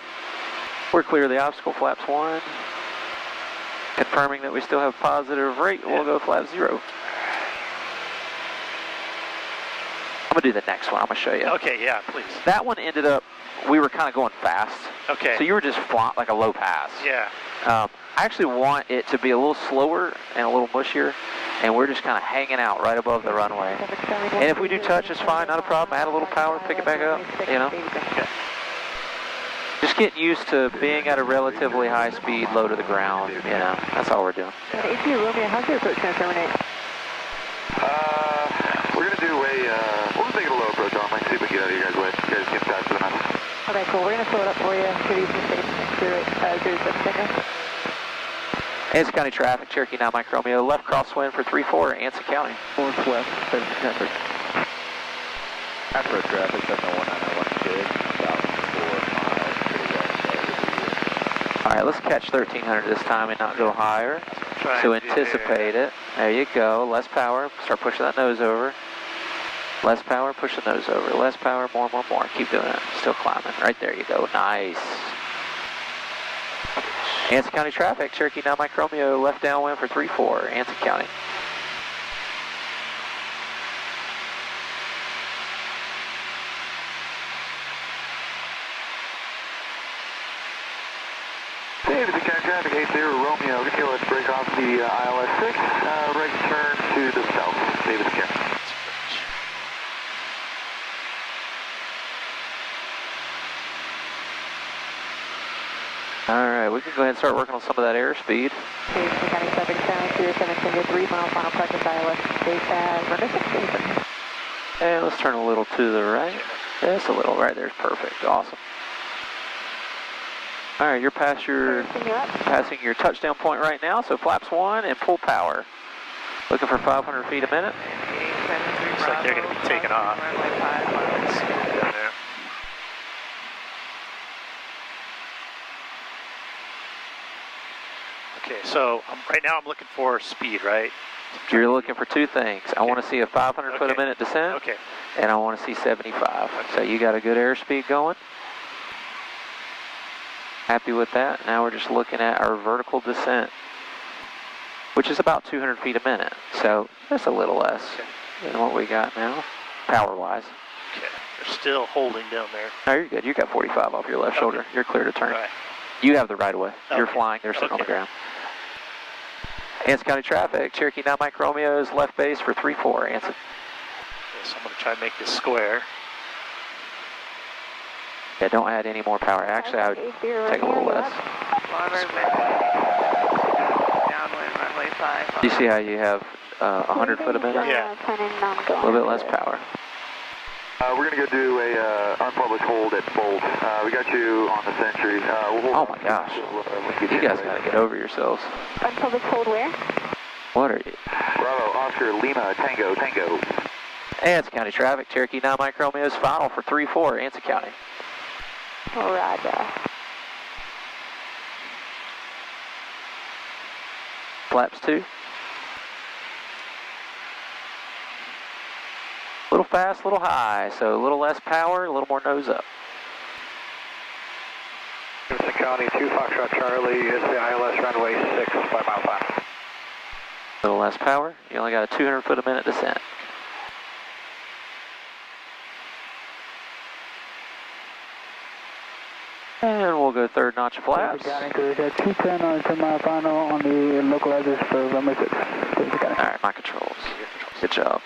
We're clear of the obstacle. Flaps 1. Confirming that we still have positive rate, we'll go flap 0. I'm going to do the next one. I'm going to show you. Okay, yeah, please. That one ended up, we were kind of going fast. Okay. So you were just flying like a low pass. Yeah. I actually want it to be a little slower and a little mushier, and we're just kind of hanging out right above the runway. And if we do touch, it's fine, not a problem. Add a little power, pick it back up, you know. Okay. Just get used to being at a relatively high speed, low to the ground, you know. That's all we're doing. AT Romeo, how's your approach going to terminate? We're going to do we'll just take it a low approach on. Let's see if we can get out of you guys' way. You guys get faster than us. Okay, cool. We're going to slow it up for you. Give you some space. Anson County traffic, Cherokee 9 Mike Romeo, left crosswind for 3-4, Anson County. Northwest, 700. After traffic, 71991 about 4 miles. All right, let's catch 1300 this time and not go higher. So anticipate it. There you go. Less power. Start pushing that nose over. Less power. Push the nose over. Less power. More. Keep doing it. Still climbing. Right there you go. Nice. Anson County traffic. Cherokee 9 Mike Romeo. Left downwind for 3-4. Anson County. Davidson County traffic, 80 Romeo. Okay, let's break off the ILS 6. Right turn to the south. Davidson County. All right, we can go ahead and start working on some of that airspeed. Davidson County traffic, sound 07 3 mile final practice ILS. Base as runway 6 Davidson. And let's turn a little to the right. Just a little. Right there's perfect. Awesome. All right, you're passing your touchdown point right now, so flaps 1 and full power. Looking for 500 feet a minute. Looks like they're going to be taking off. Let's see down there. Okay, so right now I'm looking for speed, right? You're looking for 2 things. I want to see a 500 foot a minute descent, Okay. and I want to see 75. So you got a good airspeed going. Happy with that. Now we're just looking at our vertical descent, which is about 200 feet a minute. So that's a little less. Okay. than what we got now, power-wise. Okay, they're still holding down there. No, you're good. You got 45 off your left shoulder. You're clear to turn. All right. You have the right of way. You're Okay. flying. They're sitting on the Okay. ground. Anson County traffic. Cherokee 9 Mike Romeo's left base for 3-4. Anson. Okay, so I'm going to try and make this square. Yeah, don't add any more power. Actually, I would take a little less. Downwind runway 5. Do you see how you have 100 foot a minute? Yeah. A little bit less power. We're going to go do a unpublished hold at Bolt. We got you on the Century. We'll Oh my gosh. You guys got to get over yourselves. Unpublished hold where? What are you? Bravo, Oscar, Lima, Tango, Tango. Anson County traffic. Cherokee 9 Mike Romeo's final for 3-4. Anson County. Roger. Flaps 2. A little fast, a little high, so a little less power, a little more nose up. Anson County 2 Foxtrot Charlie is the ILS runway 6, 5 mile 5. A little less power. You only got a 200 foot a minute descent. And we'll go third notch of flaps. County, 210 on the 10 mile final on the localizers for runway 6. Alright, my controls. Good job.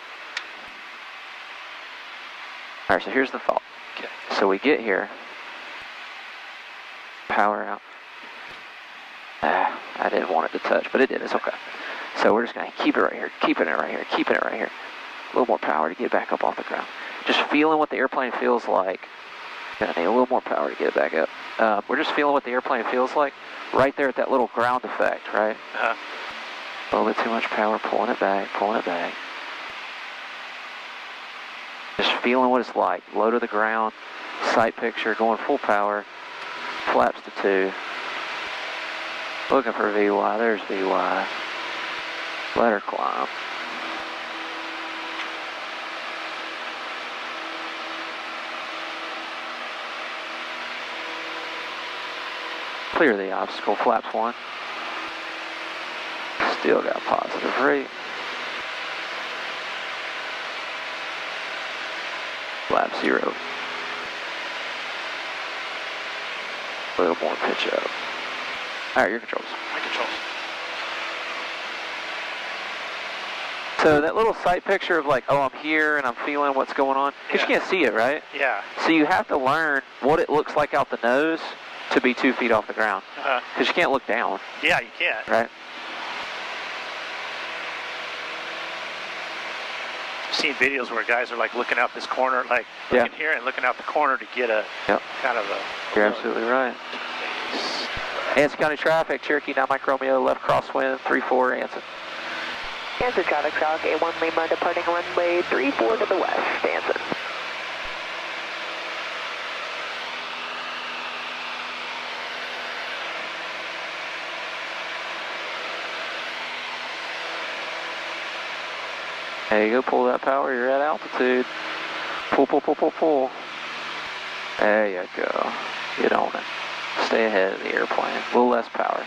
Alright, so here's the thought. Okay. So we get here. Power out. I didn't want it to touch, but it did. It's okay. So we're just going to keep it right here, keeping it right here, keeping it right here. A little more power to get back up off the ground. Just feeling what the airplane feels like. Gonna need a little more power to get it back up. We're just feeling what the airplane feels like right there at that little ground effect, right? Uh-huh. A little bit too much power, pulling it back, pulling it back. Just feeling what it's like. Low to the ground, sight picture, going full power, flaps to 2. Looking for VY, there's VY. Let her climb. Clear the obstacle, flaps 1. Still got positive rate. Flap 0. A little more pitch up. Alright, your controls. My controls. So that little sight picture of like, oh, I'm here and I'm feeling what's going on, because you can't see it, right? Yeah. So you have to learn what it looks like out the nose to be 2 feet off the ground. Uh-huh. Because you can't look down, Yeah, you can't. right? I've seen videos where guys are like looking out this corner, like looking here and looking out the corner to get a kind of a... You're absolutely right. Anson County traffic, Cherokee 9 Mike Romeo, left crosswind, 3-4, Anson. Anson traffic, Chalk, A1 Lima, departing runway 34 to the west, Anson. There you go, pull that power, you're at altitude. Pull, pull, pull, pull, pull. There you go. Get on it. Stay ahead of the airplane. A little less power.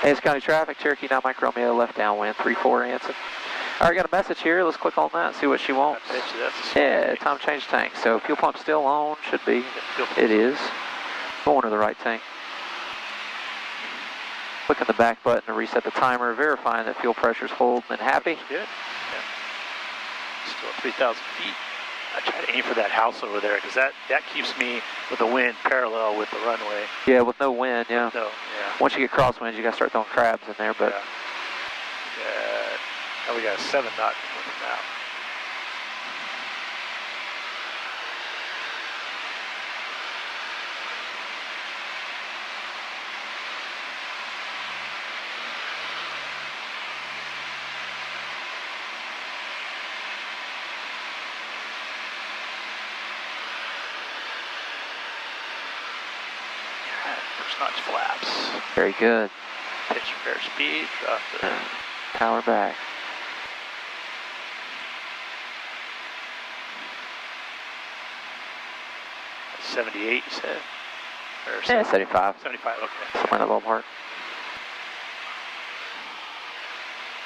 Anson County traffic, Cherokee 9 Mike Romeo, left downwind, 3-4, Anson. All right, got a message here. Let's click on that and see what she wants. Yeah, time change tank. So fuel pump still on, should be. It is. Going to the right tank. Clicking the back button to reset the timer, verifying that fuel pressure's holding and happy. Good. Yeah. Still at 3,000 feet. I try to aim for that house over there because that keeps me with the wind parallel with the runway. Yeah, with no wind, yeah. No, yeah. Once you get crosswinds, you got to start throwing crabs in there, but... Yeah. Now we got a 7 knot now. First notch flaps. Very good. Pitch fair speed, drop the... Power back. .78, you said? Or Yeah, 75. 75, okay. Somewhere in that ballpark.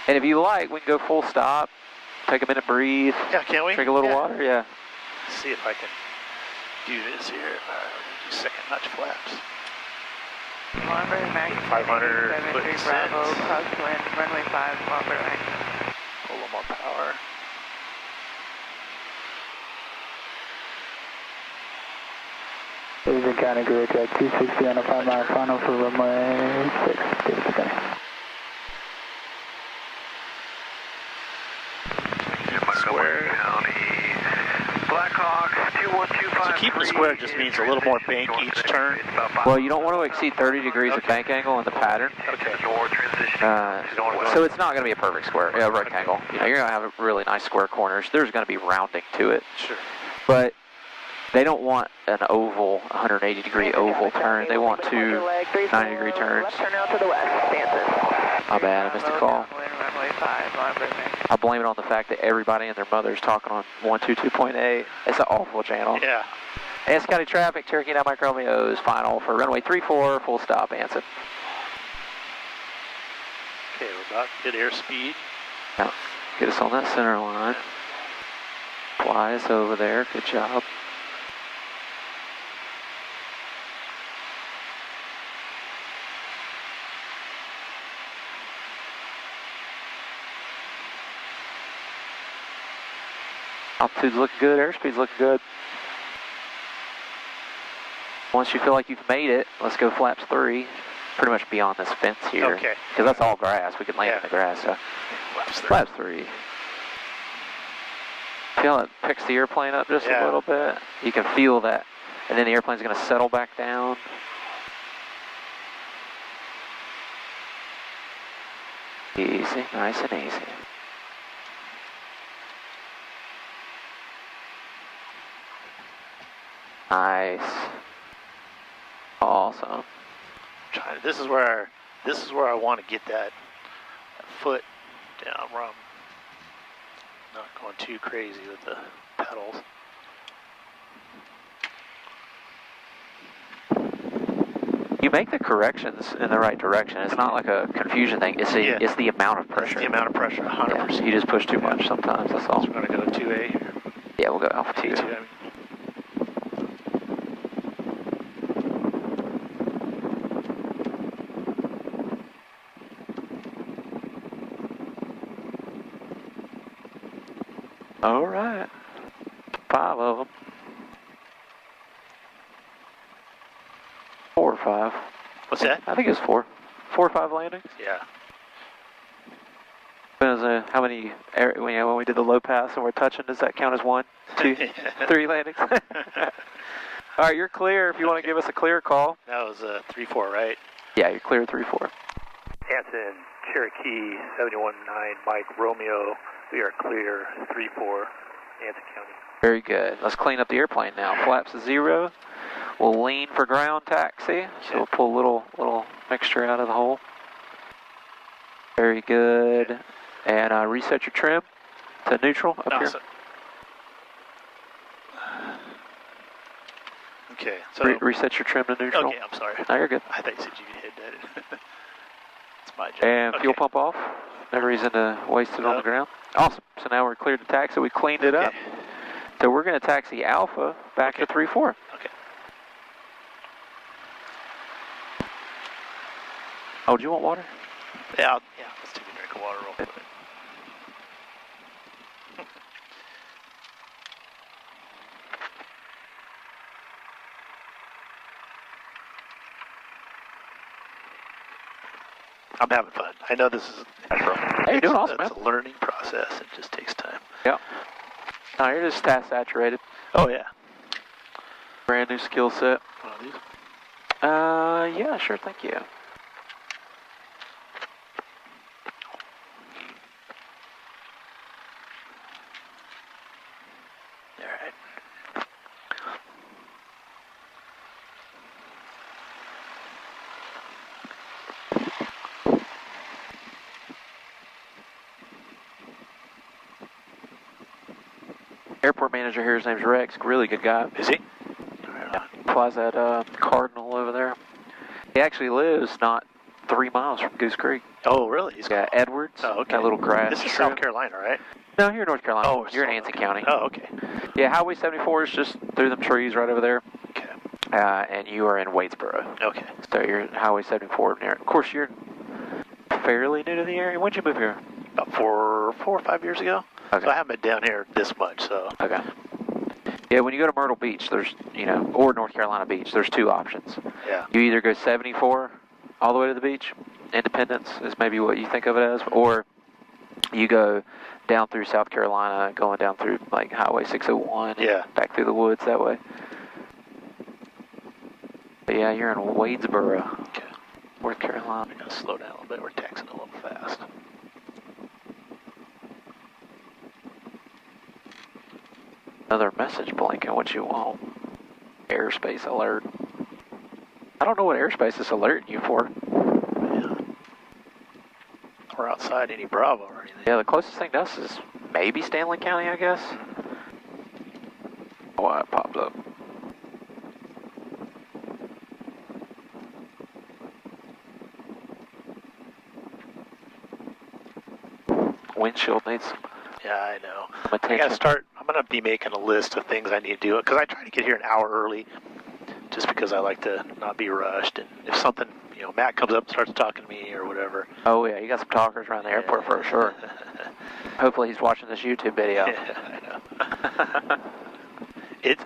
And if you like, we can go full stop, take a minute, breathe. Yeah, can't we? Drink a little water, yeah. Let's see if I can do this here. Do second notch flaps. 500 foot descent. Bravo, crosswind, runway 5, Marlboro Max. A little more power. Davidson County, Gray Track 260 on a 5-mile final for runway 6, Davidson County. Square. Blackhawk 21253. So keeping the square just means a little more bank each turn. Well, you don't want to exceed 30 degrees of bank angle in the pattern. Okay. So it's not going to be a perfect square, rectangle. You know, you're going to have really nice square corners. There's going to be rounding to it. Sure. But they don't want an oval, 180 degree oval turn. They want two 90 degree turns. Left turn out to the west, Stanton. My bad, I missed a call. Runway 5, Marlboro Max. I blame it on the fact that everybody and their mother's talking on 122.8. It's an awful channel. Yeah. S County traffic, Cherokee 9 Mike Romeo is final for runway 34, full stop, Anson. Okay, we're about good airspeed. Now, get us on that center line. Fly us over there, good job. Altitude's looking good, airspeed's looking good. Once you feel like you've made it, let's go flaps 3. Pretty much beyond this fence here. Okay. Because that's all grass. We can land in the grass. So. Flaps 3. Feel it picks the airplane up just a little bit. You can feel that. And then the airplane's going to settle back down. Easy, nice and easy. Nice. Awesome. This is where I want to get that foot down where I'm not going too crazy with the pedals. You make the corrections in the right direction. It's not like a confusion thing. It's the amount of pressure. It's the amount of pressure, 100%. Yeah, you just push too much sometimes, that's all. So we're going to go 2A here. Yeah, we'll go Alpha 2. A2, I mean. All right. 5 of them. 4 or 5. What's that? I think it's 4. 4 or 5 landings. Yeah. Depends how many, when we did the low pass and we're touching, does that count as 1, 2, 3 landings? All right, you're clear if you want to give us a clear call. That was 3-4, right? Yeah, you're clear 3-4. Anson, Cherokee 719 Mike Romeo. We are clear 3-4, Anson County. Very good. Let's clean up the airplane now. Flaps to 0. We'll lean for ground taxi. So we'll pull a little mixture out of the hole. Very good. And reset your trim to neutral up here. Okay. So reset your trim to neutral. Okay, I'm sorry. No, you're good. I thought you said you could hit that. It's my job. And fuel pump off. No reason to waste it on the ground. Awesome. So now we're cleared to taxi. We cleaned it up. So we're going to taxi Alpha back to 3-4. Okay. Oh, do you want water? Yeah, let's take a drink of water real quick. I'm having fun. I know this is natural. Hey, you're doing awesome, man. It's a learning process. It just takes time. Yep. No, you're just task saturated. Oh, yeah. Brand new skill set. One of these? Yeah, sure, thank you. All right. Airport manager here, his name's Rex, really good guy. Is he? Yeah, flies that Cardinal over there. He actually lives not 3 miles from Goose Creek. Oh, really? Yeah, Edwards. Oh, okay. That little grass This is strip. South Carolina, right? No, you're in North Carolina. Oh, you're in Anson County. Oh, okay. Yeah, Highway 74 is just through them trees right over there. Okay. And you are in Wadesboro. Okay. So you're in Highway 74 near. Of course, you're fairly new to the area. When'd you move here? About four or 5 years ago. Okay. So I haven't been down here this much, so. Okay. Yeah, when you go to Myrtle Beach, there's, or North Carolina Beach, there's two options. Yeah. You either go 74 all the way to the beach, Independence is maybe what you think of it as, or you go down through South Carolina, going down through like Highway 601, Yeah. back through the woods that way. But yeah, you're in Wadesboro, Okay. North Carolina. We're going to slow down a little bit. We're taxing a little fast. Another message blinking, what you want. Airspace alert. I don't know what airspace is alerting you for. Yeah. We're outside any Bravo or anything. Yeah, the closest thing to us is maybe Stanley County, I guess. Oh, it popped up. Windshield needs some Yeah, I know. attention. I got to start. I'm going to be making a list of things I need to do because I try to get here an hour early, just because I like to not be rushed. And if something, Matt comes up and starts talking to me or whatever. Oh yeah, you got some talkers around the airport for sure. Hopefully he's watching this YouTube video. Yeah, I know.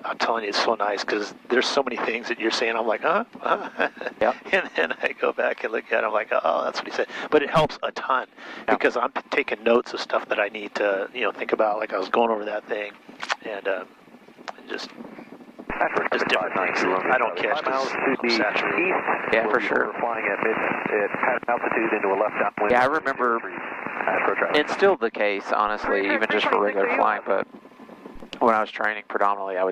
I'm telling you, it's so nice because there's so many things that you're saying. I'm like, Yep. And then I go back and look at it. I'm like, oh, that's what he said. But it helps a ton because I'm taking notes of stuff that I need to, think about. Like I was going over that thing and just different things. I don't catch because I'm saturated. Yeah, for sure. Flying at mid altitude into a left downwind. Yeah, I remember it's still the case, honestly, even just for regular flying, but when I was training predominantly, I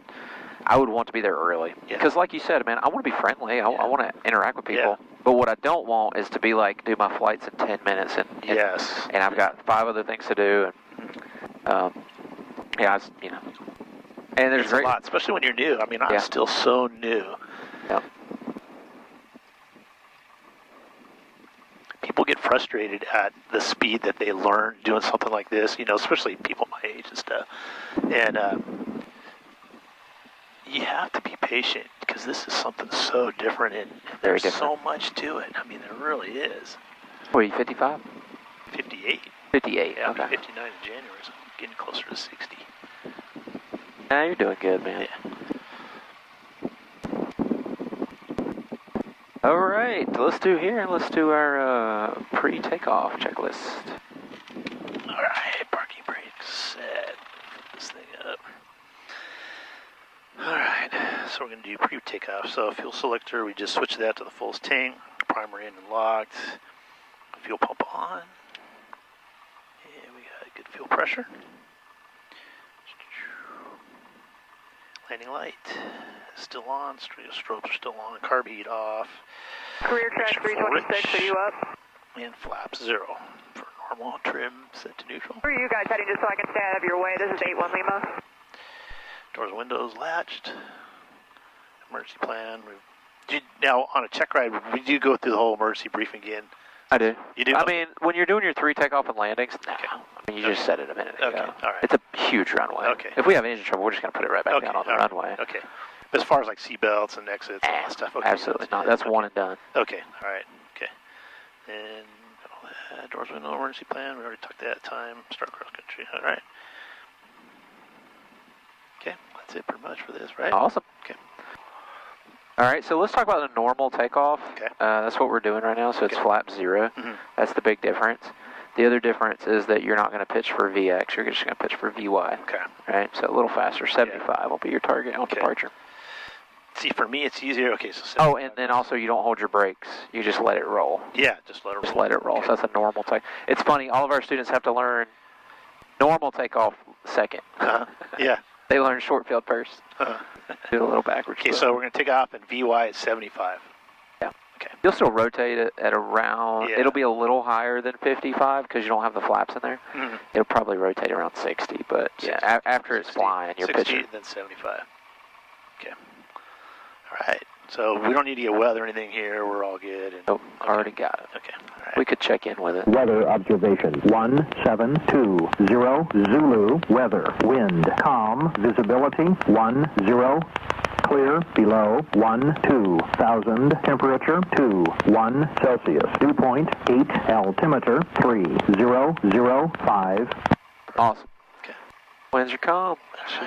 would want to be there early. Because like you said, man, I want to be friendly. I want to interact with people. Yeah. But what I don't want is to be like, do my flights in 10 minutes and I've got 5 other things to do. And, and there's a lot, especially when you're new. I mean, I'm still so new. Yep. People get frustrated at the speed that they learn doing something like this, especially people my age and stuff. And you have to be patient because this is something so different and there's so much to it. I mean, there really is. What are you, 55? 58. 58, yeah, okay. 59 in January, so I'm getting closer to 60. Nah, you're doing good, man. Yeah. All right, let's do our pre-takeoff checklist. All right, parking brakes set. Put this thing up. All right, so we're going to do pre-takeoff. So fuel selector, we just switched that to the fullest tank. Primer in and locked. Fuel pump on. And we got good fuel pressure. Landing light still on. Strobes are still on. Carb heat off. Career track 326, are you up? And flaps 0 for normal. Trim set to neutral. Where are you guys heading just so I can stay out of your way? This is 81 Lima. Doors and windows latched. Emergency plan. Now, on a check ride, we do go through the whole emergency briefing again. I do. You do? I mean, when you're doing your 3 takeoff and landings, you just said it a minute ago. Okay, all right. It's a huge runway. Okay. If we have engine trouble, we're just going to put it right back down on the runway. Okay. As far as like seatbelts and exits and all that stuff. Okay. Absolutely not. That's one and done. Okay. All right. Okay. And all that. Doors, window, emergency plan. We already took that time. Start cross country. All right. Okay. That's it pretty much for this, right? Awesome. Okay. All right, so let's talk about the normal takeoff. Okay. That's what we're doing right now, so it's flap 0. Mm-hmm. That's the big difference. The other difference is that you're not going to pitch for VX, you're just going to pitch for VY. Okay. Right, so a little faster, 75 will be your target on departure. See, for me, it's easier. Okay, so 75. Oh, and then also you don't hold your brakes. You just let it roll. Yeah, just let it roll. Just let it roll. Okay. So that's a normal take. It's funny, all of our students have to learn normal takeoff second. Yeah. They learn short field first. Do it a little backwards. Okay, so we're going to take off and VY at 75. Yeah. Okay. You'll still rotate it at around, it'll be a little higher than 55 because you don't have the flaps in there. Mm-hmm. It'll probably rotate around 60, but 60, after it's flying, you're 60, pitching. Then 75. Okay. All right. So we don't need to get weather or anything here. We're all good. And, Nope, already got it. Okay. All right. We could check in with it. Weather observation 172 Zulu. Weather wind calm. Visibility 10. Clear below 12,000. Temperature 21 Celsius. Dew point 8. Altimeter 3005. Awesome. Okay. Winds are calm.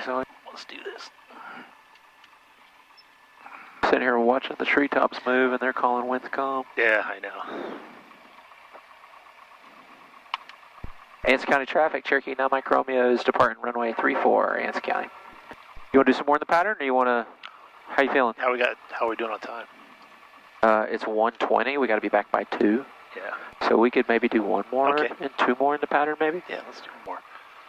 All right. Let's do this. Sitting here watching the treetops move, and they're calling winds calm. Yeah, I know. Anson County traffic, Cherokee 9 Mike Romeo is departing runway 34, Anson County. You want to do some more in the pattern, or you want to? How you feeling? How are we doing on time? It's 1:20. We got to be back by 2. Yeah. So we could maybe do one more Okay. and 2 more in the pattern, maybe. Yeah, let's do one more.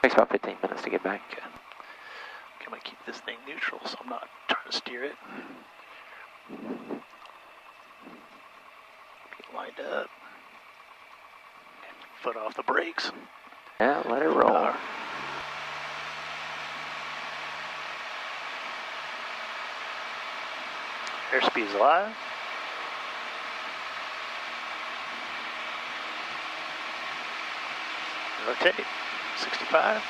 Takes about 15 minutes to get back. Okay. I'm gonna keep this thing neutral, so I'm not trying to steer it. Get lined up. Foot off the brakes. Yeah, let it roll. Airspeed's alive. Rotate. 65.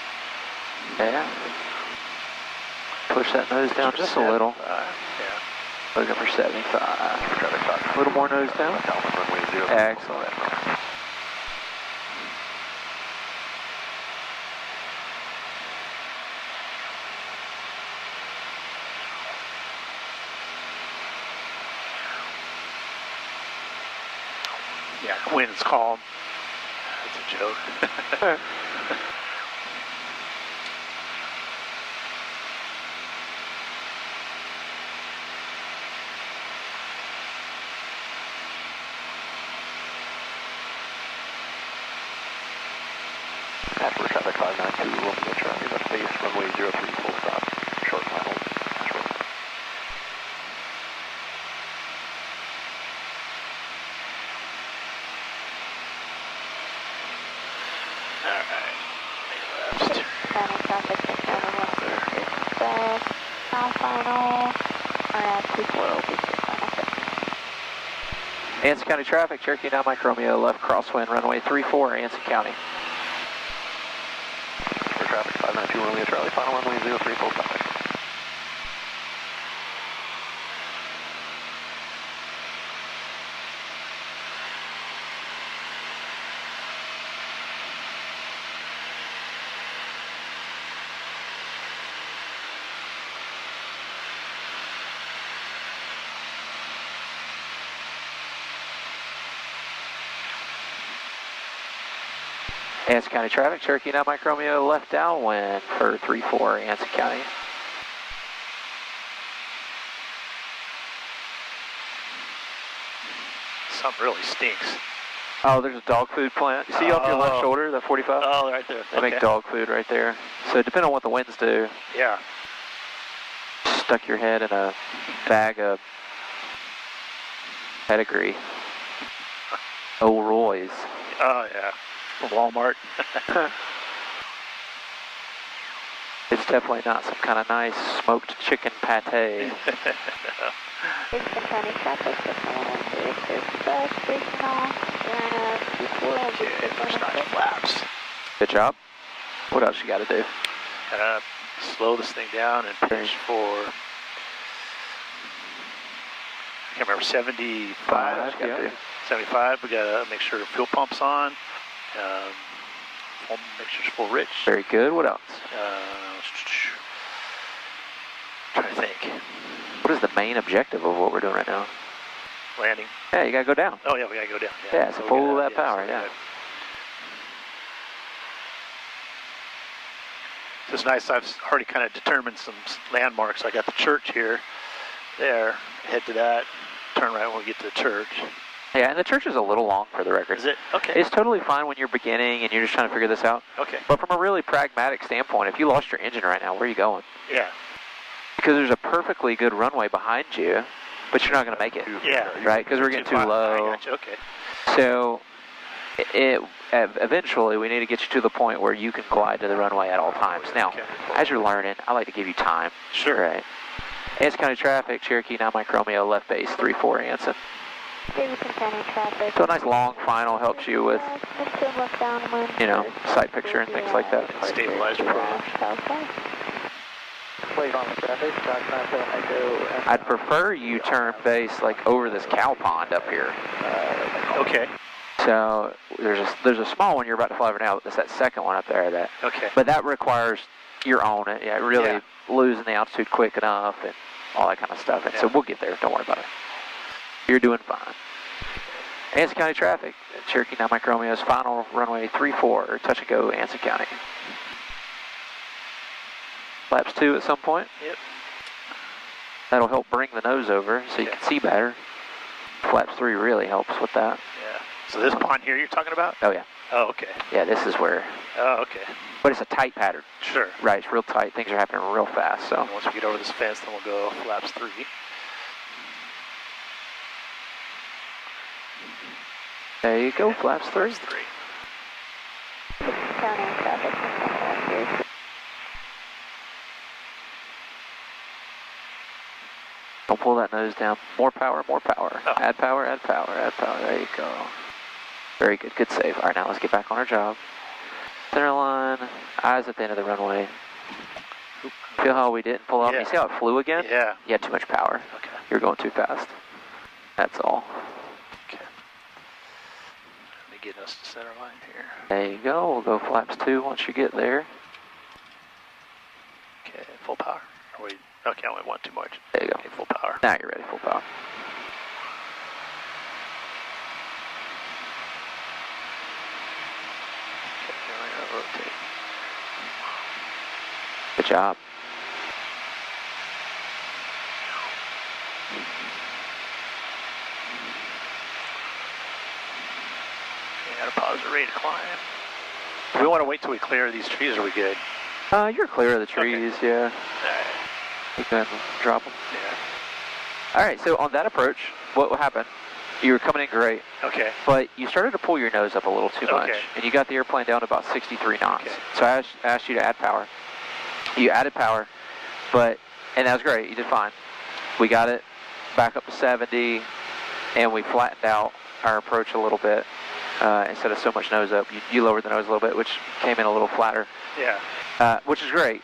Yeah. Push that nose down just a little. Yeah. Looking for 75. A little more nose down. Excellent. Yeah, wind's calm. That's a joke. After traffic 592, Romeo Charlie, that's base runway 03, full stop, short final. Alright. Left. County traffic, now final. And 24 will be final set. Anson County traffic, Cherokee 9 Mike Romeo, left crosswind, runway 34, Anson County. For traffic 592, Romeo Charlie, final runway 03, full stop. Anson County traffic, Cherokee 9 Mike Romeo, left downwind for 34, Anson County. Something really stinks. Oh, there's a dog food plant. You see off your left shoulder, that 45? Oh, right there. They make dog food right there. So depending on what the winds do, Yeah. stuck your head in a bag of pedigree. Old Roy's. Oh, yeah. From Walmart. It's definitely not some kind of nice smoked chicken pate. Anson County traffic, bus, signal, Okay, first 9 flaps. Good job. What else you got to do? Gotta slow this thing down and pitch for, I can't remember, 75? Yeah. 75, we gotta make sure the fuel pump's on. Make sure it's full rich. Very good. What else? Trying to think. What is the main objective of what we're doing right now? Landing. Yeah, you got to go down. Oh, yeah, we gotta go down. Yeah, so we pull gotta- that power, so we yeah. gotta- So it's nice, I've already kind of determined some landmarks. I got the church here, there, head to that, turn right when we get to the church. Yeah, and the church is a little long for the record. Is it? Okay. It's totally fine when you're beginning and you're just trying to figure this out. Okay. But from a really pragmatic standpoint, if you lost your engine right now, where are you going? Yeah. Because there's a perfectly good runway behind you, but you're not going to make it. Yeah. Right? Because we're getting too far. low. I got you. Okay. So eventually we need to get you to the point where you can glide to the runway at all times. Now, Okay. as you're learning, I like to give you time. Sure. Right? Anson County traffic, Cherokee 9 Mike Romeo, left base 34 Anson. Davidson County traffic. So a nice long final helps you with, you know, sight picture and things like that. Stabilized approach. Wait on the traffic. I'd prefer you turn base like over this cow pond up here. Okay. So there's a small one you're about to fly over now. There's that second one up there. Okay. But that requires you're on it. Yeah, really losing the altitude quick enough and all that kind of stuff. And so we'll get there. Don't worry about it. You're doing fine. Anson County traffic. Cherokee 9 Mike Romeo's final runway 34, touch and go, Anson County. Flaps 2 at some point. Yep. That'll help bring the nose over so you can see better. Flaps 3 really helps with that. Yeah. So this pond here you're talking about? Oh, yeah. Oh, okay. Yeah, this is where. Oh, okay. But it's a tight pattern. Sure. Right, it's real tight. Things are happening real fast. So And once we get over this fence, then we'll go flaps 3. there you go, flaps 3. Flaps 3. County traffic. Don't pull that nose down. More power, more power. Oh. Add power, add power, add power. There you go. Very good, good save. All right, now let's get back on our job. Center line, eyes at the end of the runway. Feel how we didn't pull off? Yeah. You see how it flew again? Yeah. You had too much power. Okay. You're going too fast. That's all. Okay. Let me get us to center line here. There you go. We'll go flaps 2 once you get there. Okay, full power. Or wait, okay, I only want too much. There you go. Okay, full power. Now you're ready, full power. Okay, now I gotta rotate. Good job. Okay, gotta pause it, ready to climb. Do we want to wait till we clear these trees, or are we good? You're clear of the trees, yeah. Alright. You can drop them. Yeah. All right, so on that approach, what happened? You were coming in great, Okay. but you started to pull your nose up a little too much, Okay. and you got the airplane down to about 63 knots. Okay. So I asked you to add power. You added power, and that was great. You did fine. We got it back up to 70, and we flattened out our approach a little bit. Instead of so much nose up, you lowered the nose a little bit, which came in a little flatter, Yeah. which is great.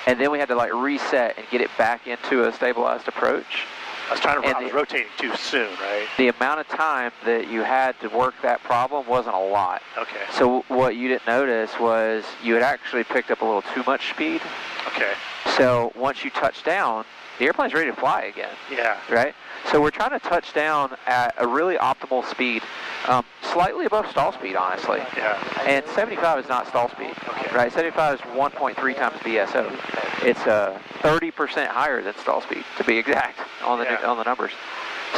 And then we had to like reset and get it back into a stabilized approach. I was trying to. And I was rotating too soon, right? The amount of time that you had to work that problem wasn't a lot. Okay. So what you didn't notice was you had actually picked up a little too much speed. Okay. So once you touch down, the airplane's ready to fly again, Yeah. right? So we're trying to touch down at a really optimal speed, slightly above stall speed, honestly. Yeah. And 75 is not stall speed, Okay. right? 75 is 1.3 times VSO. It's 30% higher than stall speed, to be exact, on the numbers.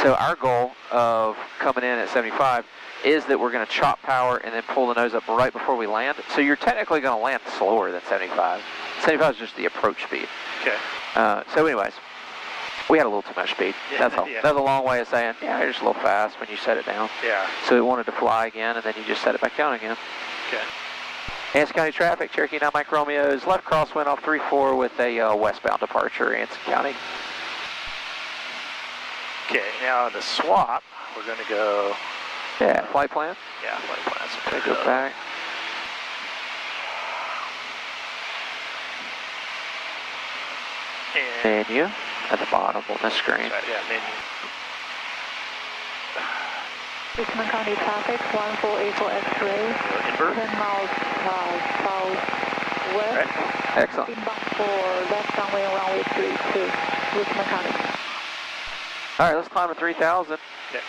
So our goal of coming in at 75 is that we're going to chop power and then pull the nose up right before we land. So you're technically going to land slower than 75. 75 is just the approach speed. Okay. So anyways, we had a little too much speed. Yeah, That's all. yeah. That's a long way of saying, yeah, you're just a little fast when you set it down. Yeah. So it wanted to fly again, and then you just set it back down again. Okay. Anson County traffic, Cherokee 9 Mike Romeo's left crosswind off 34 with a westbound departure, Anson County. Okay. Now the swap, we're gonna go. Yeah, flight plan. Yeah, flight plans. Okay, go back. And Menu at the bottom on the screen. right, yeah, menu. Richmond County traffic, 1484 X-ray, Invert. 10 miles southwest. Right. Excellent. Inbound for left runway 32, Richmond County. All right, let's climb to 3,000. Okay.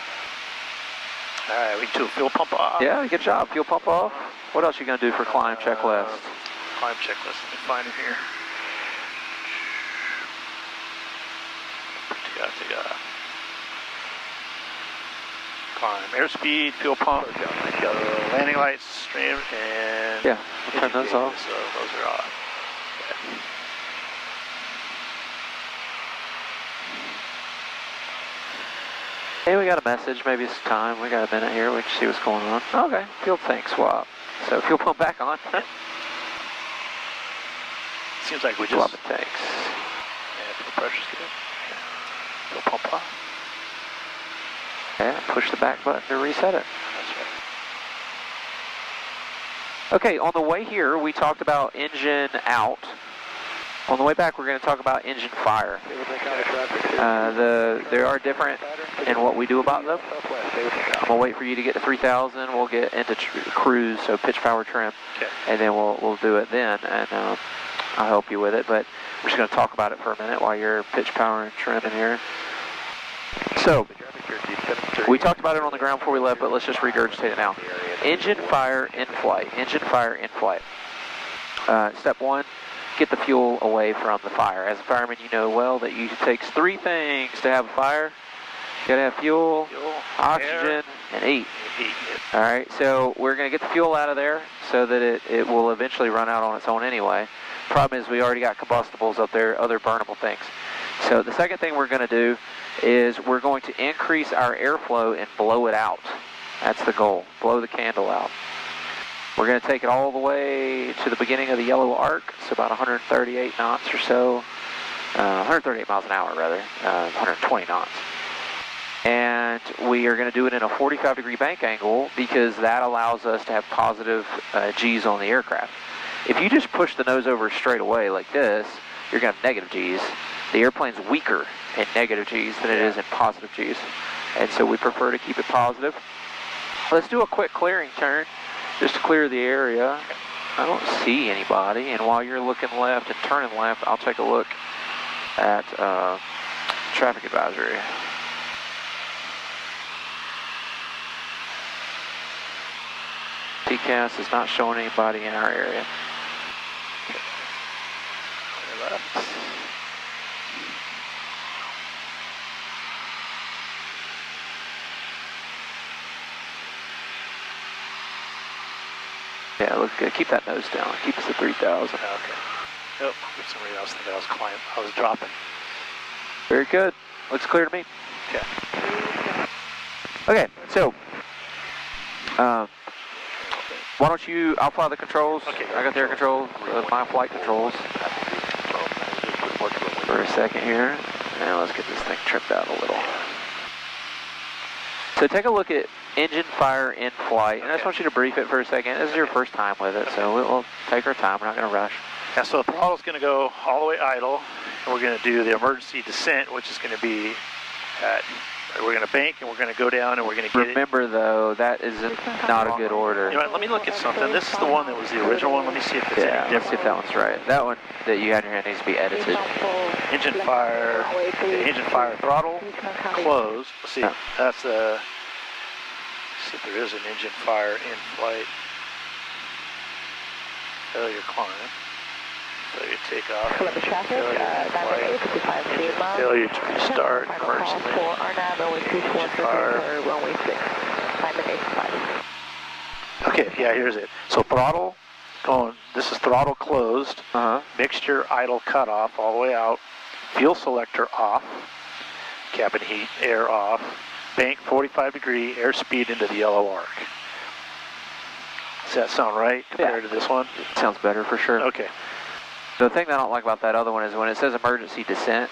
All right, we do a fuel pump off. Yeah, good job. Fuel pump off. What else you going to do for climb checklist? Climb checklist. Let me find it here. Climb. Airspeed, fuel pump, landing lights, stream, and Yeah, we'll turn those off. So those are off. Okay. Hey, we got a message. Maybe it's time. We got a minute here. We can see what's going on. Okay, fuel tank swap. So fuel pump back on. Seems like we Swap just the tanks. And the pressure's good. Go pump off. And push the back button to reset it. That's right. Okay, on the way here, we talked about engine out. On the way back, we're going to talk about engine fire. They are different in what we do about them. I'm going to wait for you to get to 3,000. We'll get into cruise, so pitch, power, trim, and then we'll do it then, and I'll help you with it. But we're just going to talk about it for a minute while you're pitch, power, and trim in here. So, we talked about it on the ground before we left, but let's just regurgitate it now. Engine fire in flight. Engine fire in flight. Step one, get the fuel away from the fire. As a fireman, you know well that it takes three things to have a fire. You gotta have fuel, oxygen, and heat. All right, so we're gonna get the fuel out of there so that it will eventually run out on its own anyway. Problem is we already got combustibles up there, other burnable things. So the second thing we're gonna do is we're going to increase our airflow and blow it out. That's the goal, blow the candle out. We're going to take it all the way to the beginning of the yellow arc, so about 138 knots or so, 138 miles an hour rather, 120 knots. And we are going to do it in a 45-degree bank angle because that allows us to have positive G's on the aircraft. If you just push the nose over straight away like this, you're going to have negative G's. The airplane's weaker in negative G's than it is in positive G's. And so we prefer to keep it positive. Let's do a quick clearing turn, just to clear the area. I don't see anybody, and while you're looking left and turning left, I'll take a look at traffic advisory. TCAS is not showing anybody in our area. Yeah, look good. Keep that nose down. Keep us at 3,000. Okay. Oh, somebody else thinking I was dropping. Very good. Looks clear to me. Okay. Okay, so, why don't you, I'll fly the controls. Okay. I got the air controls, my flight controls. For a second here. And let's get this thing trimmed out a little. So take a look at engine fire in flight, and I just want you to brief it for a second. This is your first time with it, so we'll take our time. We're not going to rush. Yeah, so the throttle's going to go all the way idle, and we're going to do the emergency descent, which is going to be we're going to bank, and we're going to go down, and we're going to get Remember, though, that is not a good order. You know what, let me look at something. This is the one that was the original one. Let me see if it's any different. Let's see if that one's right. That one that you had in your hand needs to be edited. Engine fire, engine fire throttle, closed. Let's see, that's the... See if there is an engine fire in flight. Failure climb. Failure takeoff. Failure to restart. Emergency engine fire. Okay, yeah, here's it. So throttle going. This is throttle closed. Mixture idle cutoff all the way out. Fuel selector off. Cabin heat air off. Bank 45-degree, airspeed into the yellow arc. Does that sound right compared to this one? Sounds better for sure. Okay. The thing that I don't like about that other one is when it says emergency descent,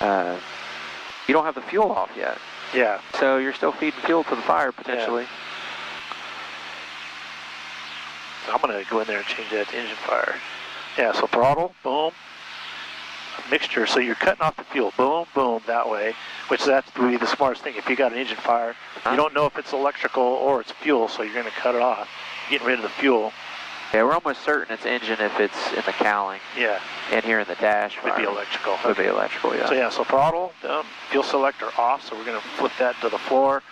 you don't have the fuel off yet. Yeah. So you're still feeding fuel to the fire potentially. Yeah. So I'm going to go in there and change that to engine fire. Yeah, so throttle, boom. Mixture, so you're cutting off the fuel, boom, boom, that way, which that's really the smartest thing. If you got an engine fire, you don't know if it's electrical or it's fuel, so you're going to cut it off, getting rid of the fuel. Yeah, we're almost certain it's engine if it's in the cowling. Yeah. And here in the dash. Would be electrical. Would be electrical, yeah. So yeah, so throttle, fuel selector off, so we're going to flip that to the floor.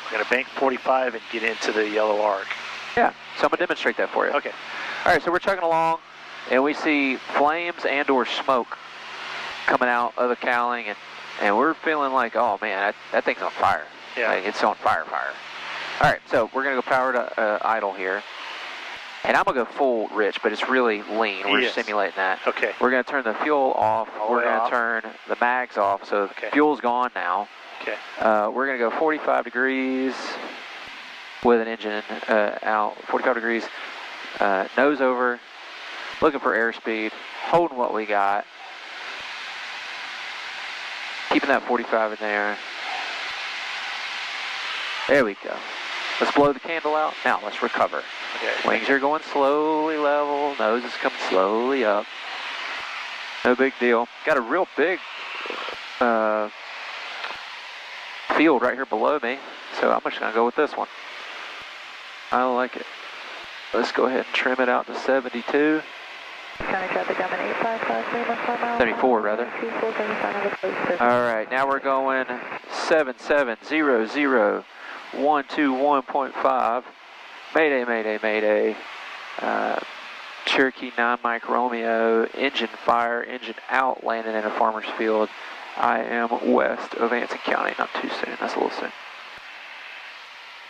We're going to bank 45 and get into the yellow arc. Yeah, so I'm going to demonstrate that for you. Okay. All right, so we're chugging along, and we see flames and or smoke coming out of the cowling, and we're feeling like, oh man, that thing's on fire. Yeah. Like, it's on fire. All right, so we're going to go power to idle here. And I'm going to go full rich, but it's really lean. We're simulating that. Okay. We're going to turn the fuel off. We're going to turn the mags off, so the fuel's gone now. Okay. We're going to go 45 degrees with an engine out. 45 degrees, nose over, looking for airspeed, holding what we got. Keeping that 45 in there. There we go. Let's blow the candle out. Now let's recover. Okay. Wings are going slowly level. Nose is coming slowly up. No big deal. Got a real big field right here below me, so I'm just going to go with this one. I like it. Let's go ahead and trim it out to 72. County traffic coming 855 74 rather. Alright, now we're going 7700 121.5. Mayday, mayday, mayday. Cherokee 9 Mike Romeo, engine fire, engine out, landing in a farmer's field. I am west of Anson County. Not too soon, that's a little soon.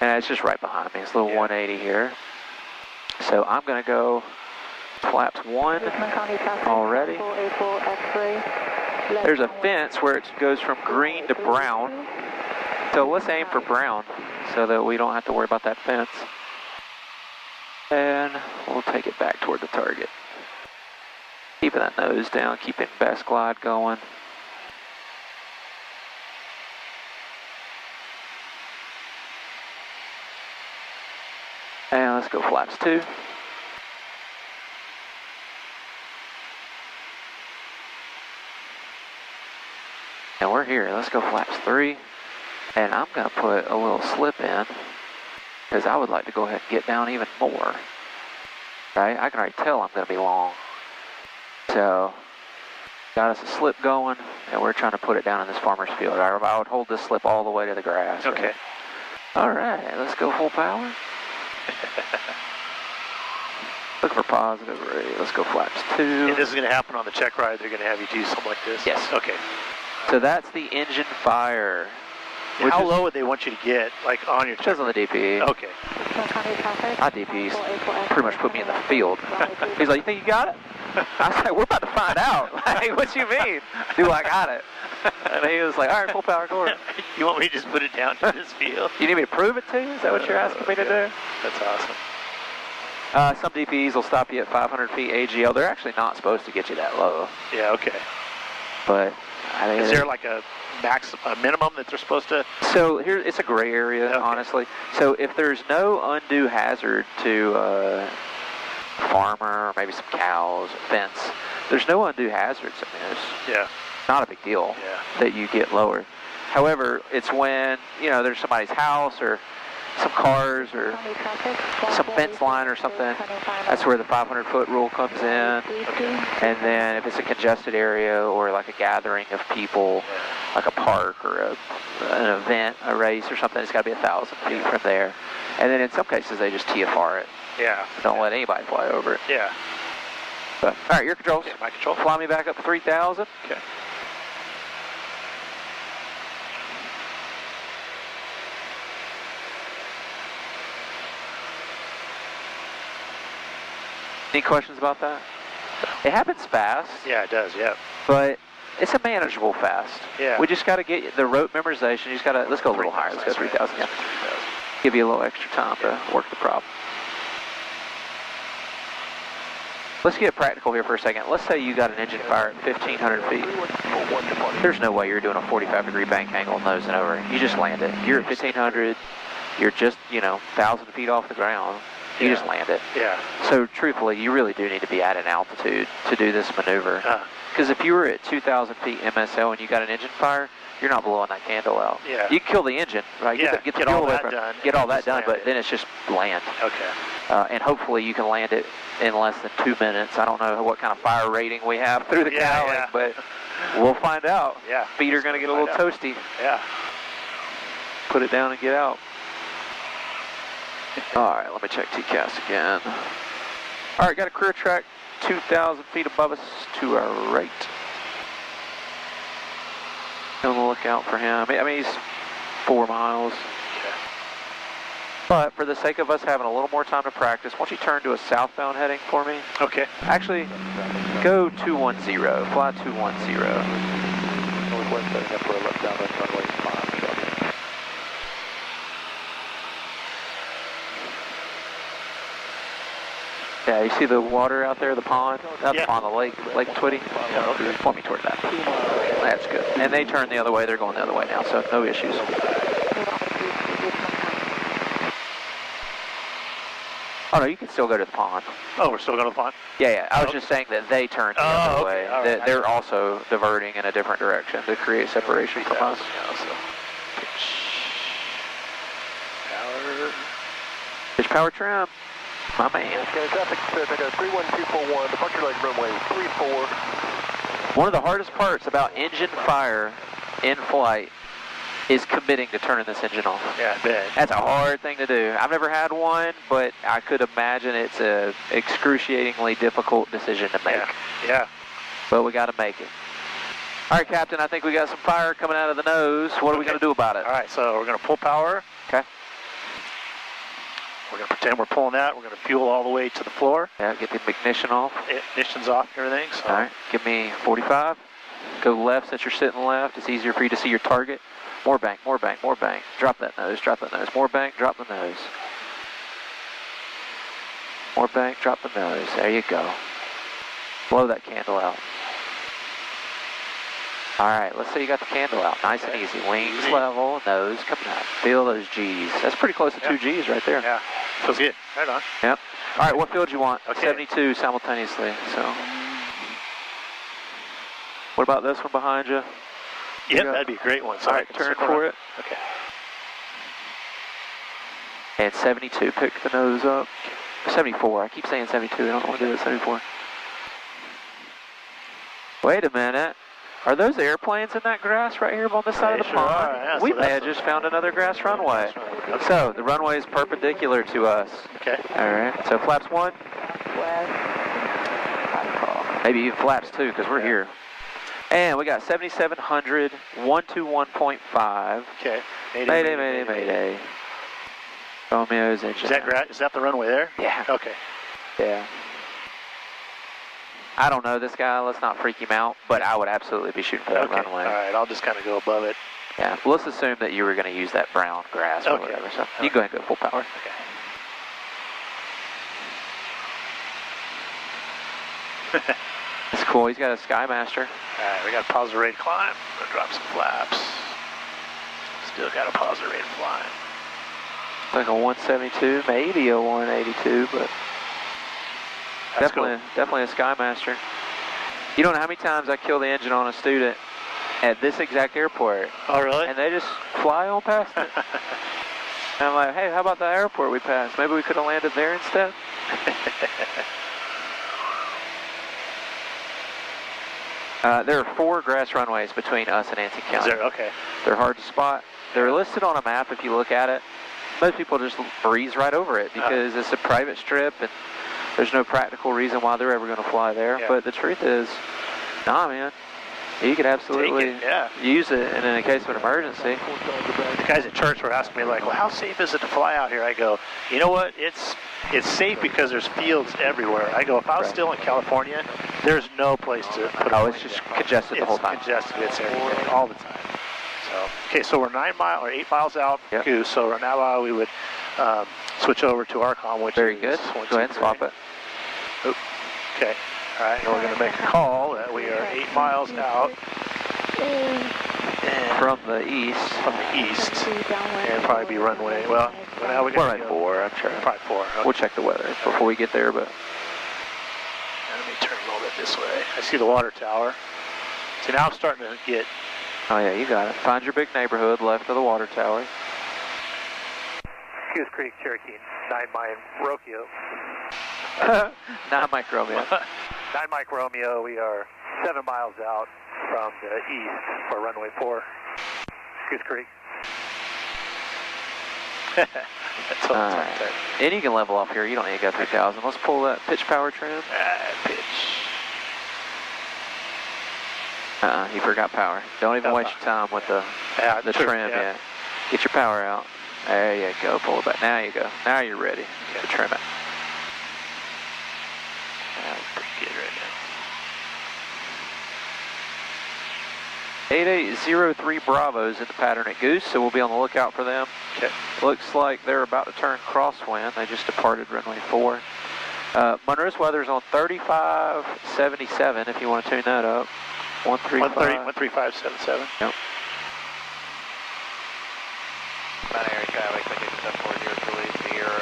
And it's just right behind me. It's a little 180 here. So I'm going to go flaps 1 already. There's a fence where it goes from green to brown. So let's aim for brown so that we don't have to worry about that fence. And we'll take it back toward the target. Keeping that nose down, keeping best glide going. And let's go flaps 2. And we're here. Let's go flaps 3. And I'm going to put a little slip in because I would like to go ahead and get down even more. Right? I can already tell I'm going to be long. So, got us a slip going, and we're trying to put it down in this farmer's field. I would hold this slip all the way to the grass. Okay. Right? All right, let's go full power. Look for positive rate. Let's go flaps 2. And this is going to happen on the check ride. They're going to have you do something like this? Yes. Okay. So that's the engine fire. How low would they want you to get, like on your check? Just on the DPE. Okay. My DPE's pretty much put me in the field. He's like, you think you got it? I was like, we're about to find out. Like, what you mean? Do I got it? And he was like, all right, full power, go ahead. You want me to just put it down to this field? You need me to prove it to you? Is that what you're asking me to do? That's awesome. Some DPEs will stop you at 500 feet AGL. They're actually not supposed to get you that low. Yeah, okay. But I think is there like a minimum that they're supposed to? So here, it's a gray area, okay, honestly. So if there's no undue hazard to a farmer or maybe some cows, fence, there's no undue hazards. I mean, it's not a big deal that you get lower. However, it's when, you know, there's somebody's house or some cars or some fence line or something, that's where the 500-foot rule comes in. And then if it's a congested area or like a gathering of people, like a park or an event, a race or something, it's got to be 1,000 feet from there. And then in some cases they just TFR it. Yeah. Don't let anybody fly over it. Yeah. But, all right, your controls. Yeah, my control. Fly me back up to 3,000. Okay. Any questions about that? It happens fast. Yeah, it does, yeah. But it's a manageable fast. Yeah. We just got to get the rope memorization. You just got to, let's go a little higher. Let's go 3,000. Yeah. Give you a little extra time to work the problem. Let's get practical here for a second. Let's say you got an engine fire at 1,500 feet. There's no way you're doing a 45-degree bank angle nosing over. You just land it. You're at 1,500. You're just, 1,000 feet off the ground. You just land it. Yeah. So truthfully, you really do need to be at an altitude to do this maneuver. Because if you were at 2,000 feet MSL and you got an engine fire, you're not blowing that candle out. Yeah. You can kill the engine, right? Yeah. Get the fuel away from it. Get all that done, but it. then it's just land. Okay. And hopefully you can land it in less than 2 minutes. I don't know what kind of fire rating we have through the cowling, but we'll find out. Yeah. Feet are going to get a little toasty. Yeah. Put it down and get out. All right, let me check TCAS again. All right, got a career track 2,000 feet above us to our right. On the lookout for him. I mean, he's 4 miles. Okay. But for the sake of us having a little more time to practice, why don't you turn to a southbound heading for me? Okay. Actually, go 210. Fly 210. Northwest setting up for a left downwind runway 5. Yeah, you see the water out there, the pond? Not the pond, the lake, Lake Twitty. Yeah, okay. Point me toward that. That's good. And they turn the other way. They're going the other way now, so no issues. Oh, no, you can still go to the pond. Oh, we're still going to the pond? Yeah. I was just saying that they turned the other way. All right. They're also diverting in a different direction to create separation from us. Pitch power trim. My man. Traffic, 31241, departure leg runway 34. One of the hardest parts about engine fire in flight is committing to turning this engine off. Yeah, I bet. That's a hard thing to do. I've never had one, but I could imagine it's a excruciatingly difficult decision to make. Yeah. But we got to make it. All right, Captain, I think we got some fire coming out of the nose. What are we going to do about it? All right, so we're going to pull power. Okay. We're going to pretend we're pulling that. We're going to fuel all the way to the floor. Yeah, get the ignition off. Ignition's off and everything. So. All right, give me 45. Go left since you're sitting left. It's easier for you to see your target. More bank, more bank, more bank. Drop that nose, drop that nose. More bank, drop the nose. More bank, drop the nose. There you go. Blow that candle out. All right, let's say you got the candle out. Nice and easy. Wings level, nose coming out. Feel those G's. That's pretty close to 2 G's right there. Yeah, feels good. Right on. Yep. All right, what field do you want? Okay. 72 simultaneously. So, what about this one behind you? Yep, that'd be a great one. So all right, turn for it. Okay. And 72, pick the nose up. 74, I keep saying 72, I don't want to do it, 74. Wait a minute. Are those airplanes in that grass right here on this side of the pond? Yeah, We so may have just found another grass runway. Okay. So, the runway is perpendicular to us. Okay. All right, so flaps 1. Maybe even flaps 2, because we're here. And we got 7,700, 121.5. Okay. Mayday, mayday, mayday. Romeo's engine. Is that the runway there? Yeah. Okay. Yeah. I don't know this guy. Let's not freak him out, but I would absolutely be shooting for that runway. All right, I'll just kind of go above it. Yeah. Let's assume that you were going to use that brown grass or whatever. So you go ahead and go full power. Okay. That's cool. He's got a Skymaster. All right, we got a positive rate climb. Gonna drop some flaps. Still got a positive rate flying. Like a 172, maybe a 182, but definitely a Skymaster. You don't know how many times I kill the engine on a student at this exact airport. Oh, really? And they just fly on past it. And I'm like, hey, how about the airport we passed? Maybe we could have landed there instead. There are 4 grass runways between us and Anson County. Is there? Okay. They're hard to spot. They're listed on a map if you look at it. Most people just breeze right over it because it's a private strip and there's no practical reason why they're ever going to fly there. Yeah. But the truth is, nah, man, you could absolutely use it in a case of an emergency. The guys at church were asking me, like, well, how safe is it to fly out here? I go, you know what? It's safe because there's fields everywhere. I go, if I was still in California, there's no place to put it's just congested the whole time. It's congested. It's everything, all the time. So, okay, so we're 8 miles out from Goose. So now we would switch over to ARCOM, which Very is good. Go ahead and swap it. Oop. Okay. All right, and we're going to make a call that we are 8 miles out. From the east. And probably be runway. Well, now we're runway 4, I'm sure. Probably 4. Okay. We'll check the weather before we get there, but. Let me turn a little bit this way. I see the water tower. See, now I'm starting to get. Oh, yeah, you got it. Find your big neighborhood left of the water tower. Goose Creek, Cherokee, 9 Mike Romeo. 9 Mike Romeo. 9 Mike Romeo. We are 7 miles out from the east for runway 4. Goose Creek. That's all right. And you can level off here. You don't need to go 3,000. Let's pull that pitch power trim. Pitch. You forgot power. Don't even waste your time with the trim yet. Get your power out. There you go. Pull it back. Now you go. Now you're ready to trim it. That's pretty good right now. 8803 Bravo's in the pattern at Goose, so we'll be on the lookout for them. Okay. Looks like they're about to turn crosswind. They just departed runway 4. Monroe's weather's on 3577 if you want to tune that up. 13577. Yep. Mount Airy traffic, I think 740 here,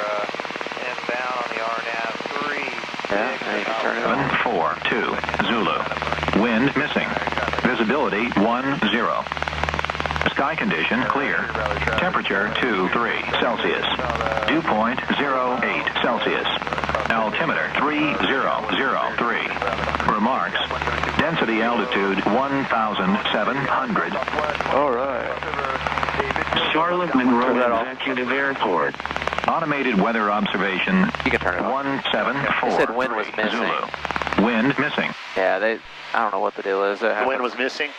inbound on the RNAV 3. Yeah, now you can turn it on. 742 Zulu. Wind missing. Visibility 10. Sky condition clear. Temperature 23 Celsius. Dew point 08 Celsius. Altimeter 3003. Remarks. Density altitude 1,700. All right. Charlotte Monroe Executive Airport. Automated weather observation. You can turn it on. 174. They said wind was missing. Zulu. Wind missing. Yeah, I don't know what the deal is. The wind was missing?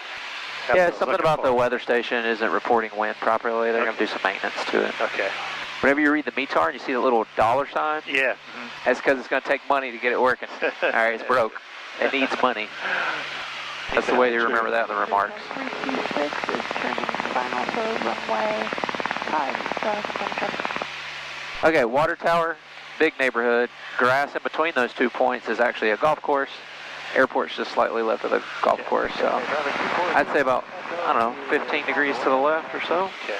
Yeah, something about the weather station isn't reporting wind properly. They're going to do some maintenance to it. Okay. Whenever you read the METAR and you see the little dollar sign, Yeah. that's because it's going to take money to get it working. All right, it's broke. It needs money. That's the way they remember that in the remarks. 326 is turning final for runway 5. Okay, water tower, big neighborhood. Grass in between those 2 points is actually a golf course. Airport's just slightly left of the golf course, so I'd say about, I don't know, 15 degrees to the left or so. Okay.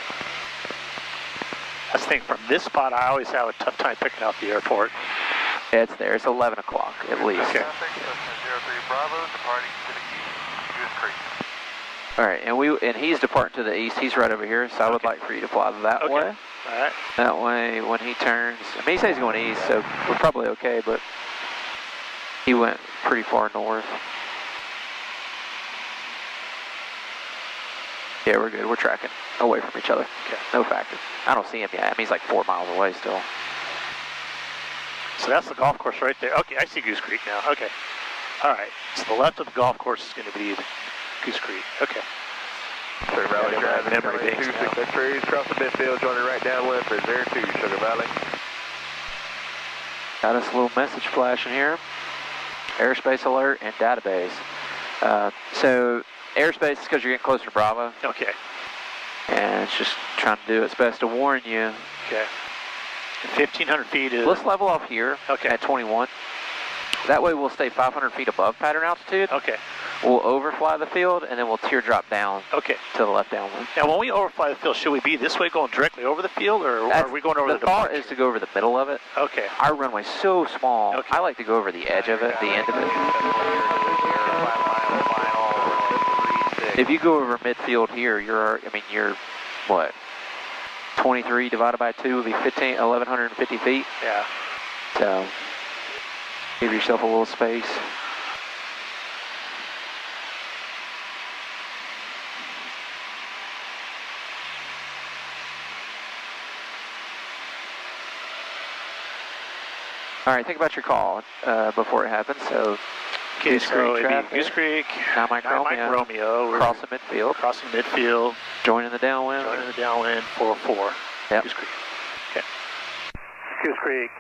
I just think from this spot, I always have a tough time picking out the airport. Yeah, it's there. It's 11 o'clock at least. Okay. 03 Bravo, departing to the east, Goose Creek. All right, and he's departing to the east. He's right over here, so I would like for you to fly that way. All right. That way, when he turns, I mean, he says he's going east, so we're probably okay, but he went pretty far north. Yeah, we're good. We're tracking away from each other. Okay. No factor. I don't see him yet. I mean, he's like 4 miles away still. So that's the golf course right there. Okay, I see Goose Creek now. Okay. All right. So the left of the golf course is going to be Goose Creek. Okay. Sugar Valley driving memory banks now. 26 Ferries, cross the midfield, joining right downwind for 02 Sugar Valley. Got us a little message flashing here. Airspace alert and database. So airspace is because you're getting closer to Bravo. Okay. And it's just trying to do its best to warn you. Okay. And 1,500 feet is... Let's level off here at 21. That way we'll stay 500 feet above pattern altitude. Okay. We'll overfly the field and then we'll teardrop down to the left downwind. Now when we overfly the field, should we be this way going directly over the field or are we going over the thought is to go over the middle of it. Okay. Our runway's so small, I like to go over the edge of it, the end of it. If you go over midfield here, you're what? 23 divided by 2 would be 1,150 feet. Yeah. So give yourself a little space. All right, think about your call before it happens. So, okay, Goose Creek traffic. Goose Creek, 9 Mike Romeo. Crossing midfield. Joining the downwind. 404. Yep. Goose Creek. Okay. Goose Creek,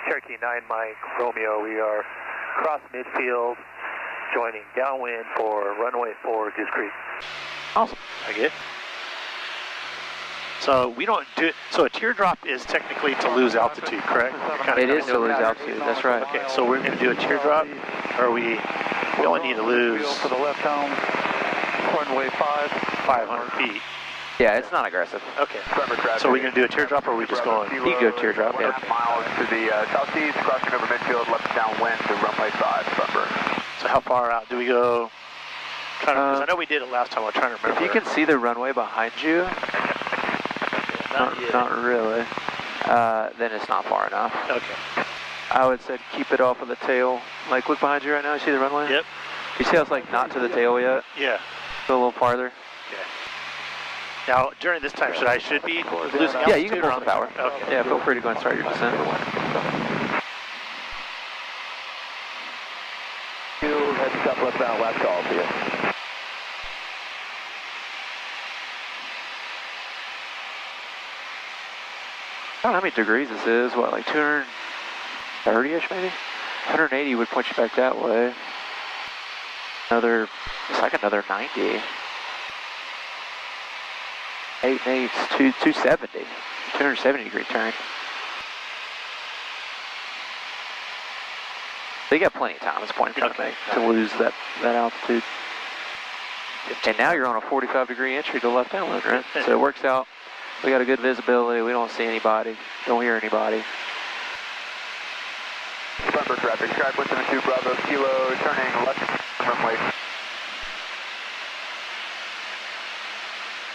Cherokee 9 Mike Romeo. We are cross midfield, joining downwind for runway 4 Goose Creek. Awesome. Okay. So we don't do. So a teardrop is technically to lose altitude, correct? It is to lose altitude. That's right. Okay, so we're going to do a teardrop, or we only need to lose For the left helm, runway 500 feet. Yeah, it's not aggressive. Okay. So we're going to do a teardrop, or are we just going? You can go teardrop. Yeah. Miles to the southeast, crossing over midfield, left downwind to runway 5, Sunburn. So how far out do we go? Because I know we did it last time. I'm trying to remember. If you can see the runway behind you, not really, then it's not far enough. Okay. I would say keep it off of the tail. Like, look behind you right now. You see the runway? Yep. You see how it's like not to the tail yet? Yeah. Go a little farther. Okay. Now, during this time, should be losing altitude? Yeah, you can pull some power. Okay. Yeah, feel free to go and start your descent. Heads up, left last call to you. I don't know how many degrees this is. What, like 230-ish maybe? 180 would point you back that way. It's like another 90. 8 and 8's 270. 270 degree turn. They got plenty of time. It's plenty of time to lose that altitude. And now you're on a 45-degree entry to left downwind, right? So it works out. We got a good visibility. We don't see anybody. Don't hear anybody. Bumper traffic, track within 2 Bravo Kilo, turning left runway.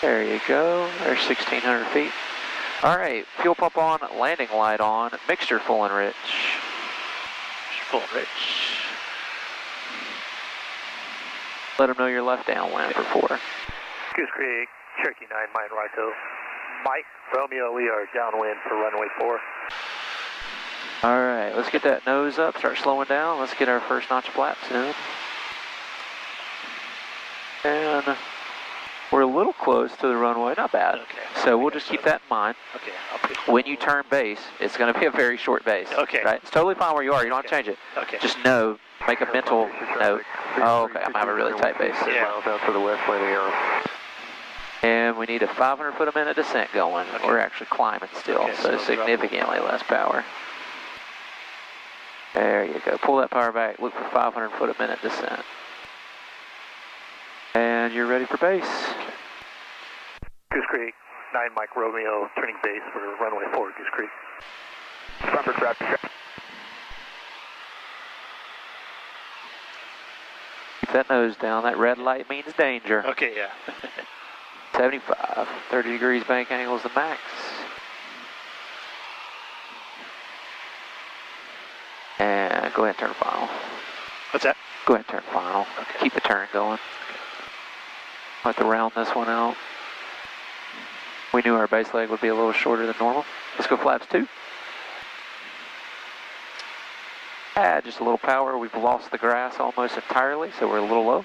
There you go. There's 1,600 feet. All right, fuel pump on, landing light on, mixture full and rich. Full and rich. Let them know you're left downwind for 4. Goose Creek, Cherokee 9, Mike Rico. Mike, Romeo, we are downwind for runway 4. All right, let's get that nose up, start slowing down. Let's get our first notch of flaps in. And we're a little close to the runway, not bad. Okay. So we'll just keep that in mind. Okay, I'll put When you turn base, it's going to be a very short base. Okay. Right? It's totally fine where you are. You don't have to change it. Okay. Just know, make a mental note. Oh, okay, I'm having a really tight base. Yeah. Miles out to the west, landing arrow. And we need a 500 foot a minute descent going. Okay. We're actually climbing still, Okay, so so significantly less power. There you go. Pull that power back. Look for 500 foot a minute descent. And you're ready for base. Goose Creek, 9 Mike Romeo, turning base for runway 4, Goose Creek. Bumper traffic. Keep that nose down. That red light means danger. Okay, yeah. 75, 30 degrees bank angle is the max. And go ahead and turn final. What's that? Go ahead and turn final. Okay. Keep the turn going. I'll have to round this one out. We knew our base leg would be a little shorter than normal. Let's go flaps 2. Add just a little power. We've lost the grass almost entirely, so we're a little low.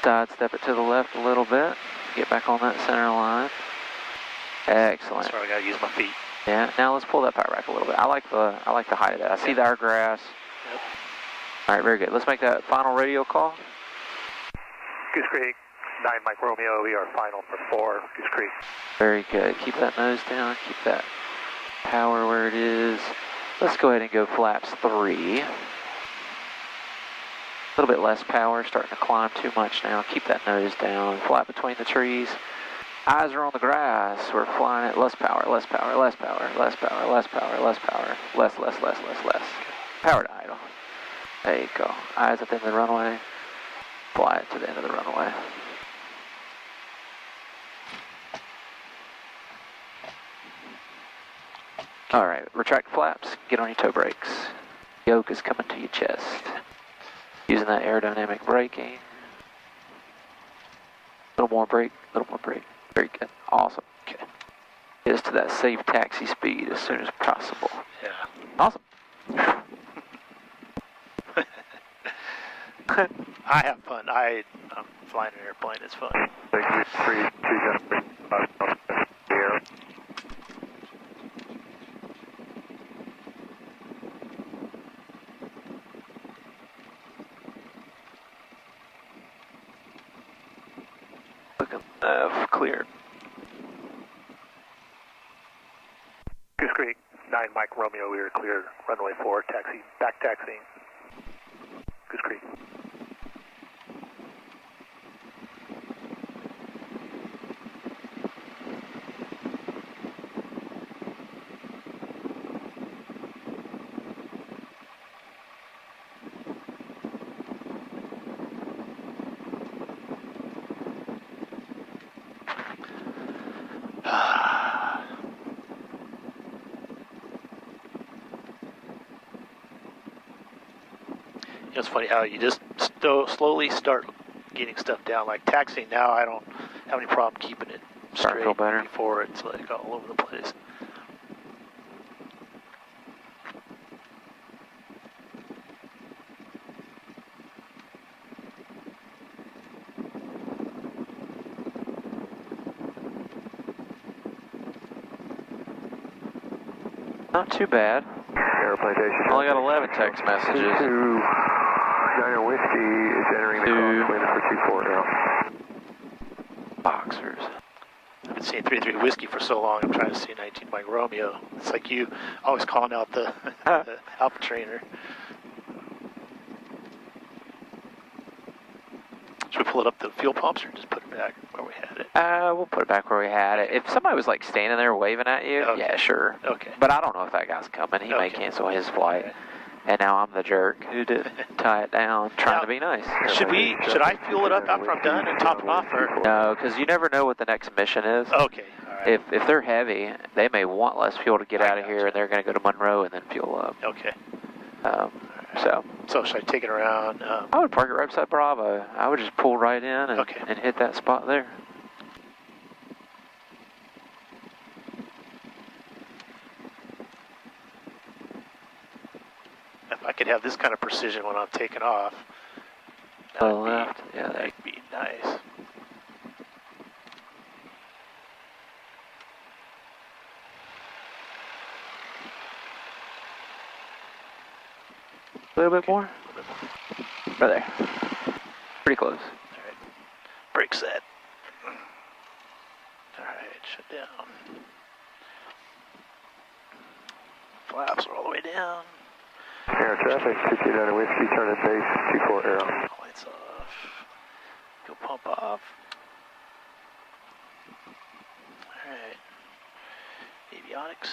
Side step it to the left a little bit. Get back on that center line. Excellent. That's where I gotta use my feet. Yeah. Now let's pull that power back a little bit. I like the height of that. I see our grass. Yep. All right, very good. Let's make that final radio call. Goose Creek, 9 Mike Romeo, we are final for 4, Goose Creek. Very good. Keep that nose down. Keep that power where it is. Let's go ahead and go flaps 3. A little bit less power, starting to climb too much now. Keep that nose down. Flat between the trees. Eyes are on the grass. We're flying at less power, less power, less power, less power, less power, less power, less. Power to idle. There you go. Eyes up in the runway. Fly it to the end of the runway. All right, retract flaps, get on your toe brakes. Yoke is coming to your chest. Using that aerodynamic braking. A little more brake, a little more brake. Very good, awesome. Okay. Get us to that safe taxi speed as soon as possible. Yeah. Awesome. I have fun. I'm flying an airplane, it's fun. Thank you. 3, 2, here. Looking cleared. Goose Creek, 9 Mike Romeo, we are clear. Runway 4, taxi, back taxiing. Goose Creek. It's funny how you just slowly start getting stuff down. Like taxiing now, I don't have any problem keeping it Starting to feel straight. better. Before it's like all over the place. Not too bad. Airplane station. Only got 11 text messages. 2 Niner Whiskey is entering the crosswind for 24 now. Boxers. I've been saying 33 Whiskey for so long, I'm trying to say 19 Mike Romeo. It's like you always calling out the, the Alpha trainer. Should we pull it up to the fuel pumps or just put it back where we had it? We'll put it back where we had it. If somebody was like standing there waving at you, Okay. yeah, sure. Okay. But I don't know if that guy's coming. He may Okay. cancel his flight. Okay. And now I'm the jerk who did tie it down, trying to be nice. Should I fuel it up after I'm done and top it off, or? No, because you never know what the next mission is. Okay, all right. If they're heavy, they may want less fuel to get I out of here, gotcha. and they're going to go to Monroe and then fuel up. Okay. So should I take it around? I would park it right beside Bravo. I would just pull right in and, Okay. and hit that spot there. If I could have this kind of precision when I'm taking off, To the left, yeah, there. that'd be nice. A little bit more. Right there. Pretty close. All right. Brake set. All right, shut down. Flaps are all the way down. Air traffic, 59 Whiskey, turn at base, 24 Aero. Lights off. Fuel pump off. All right. Avionics.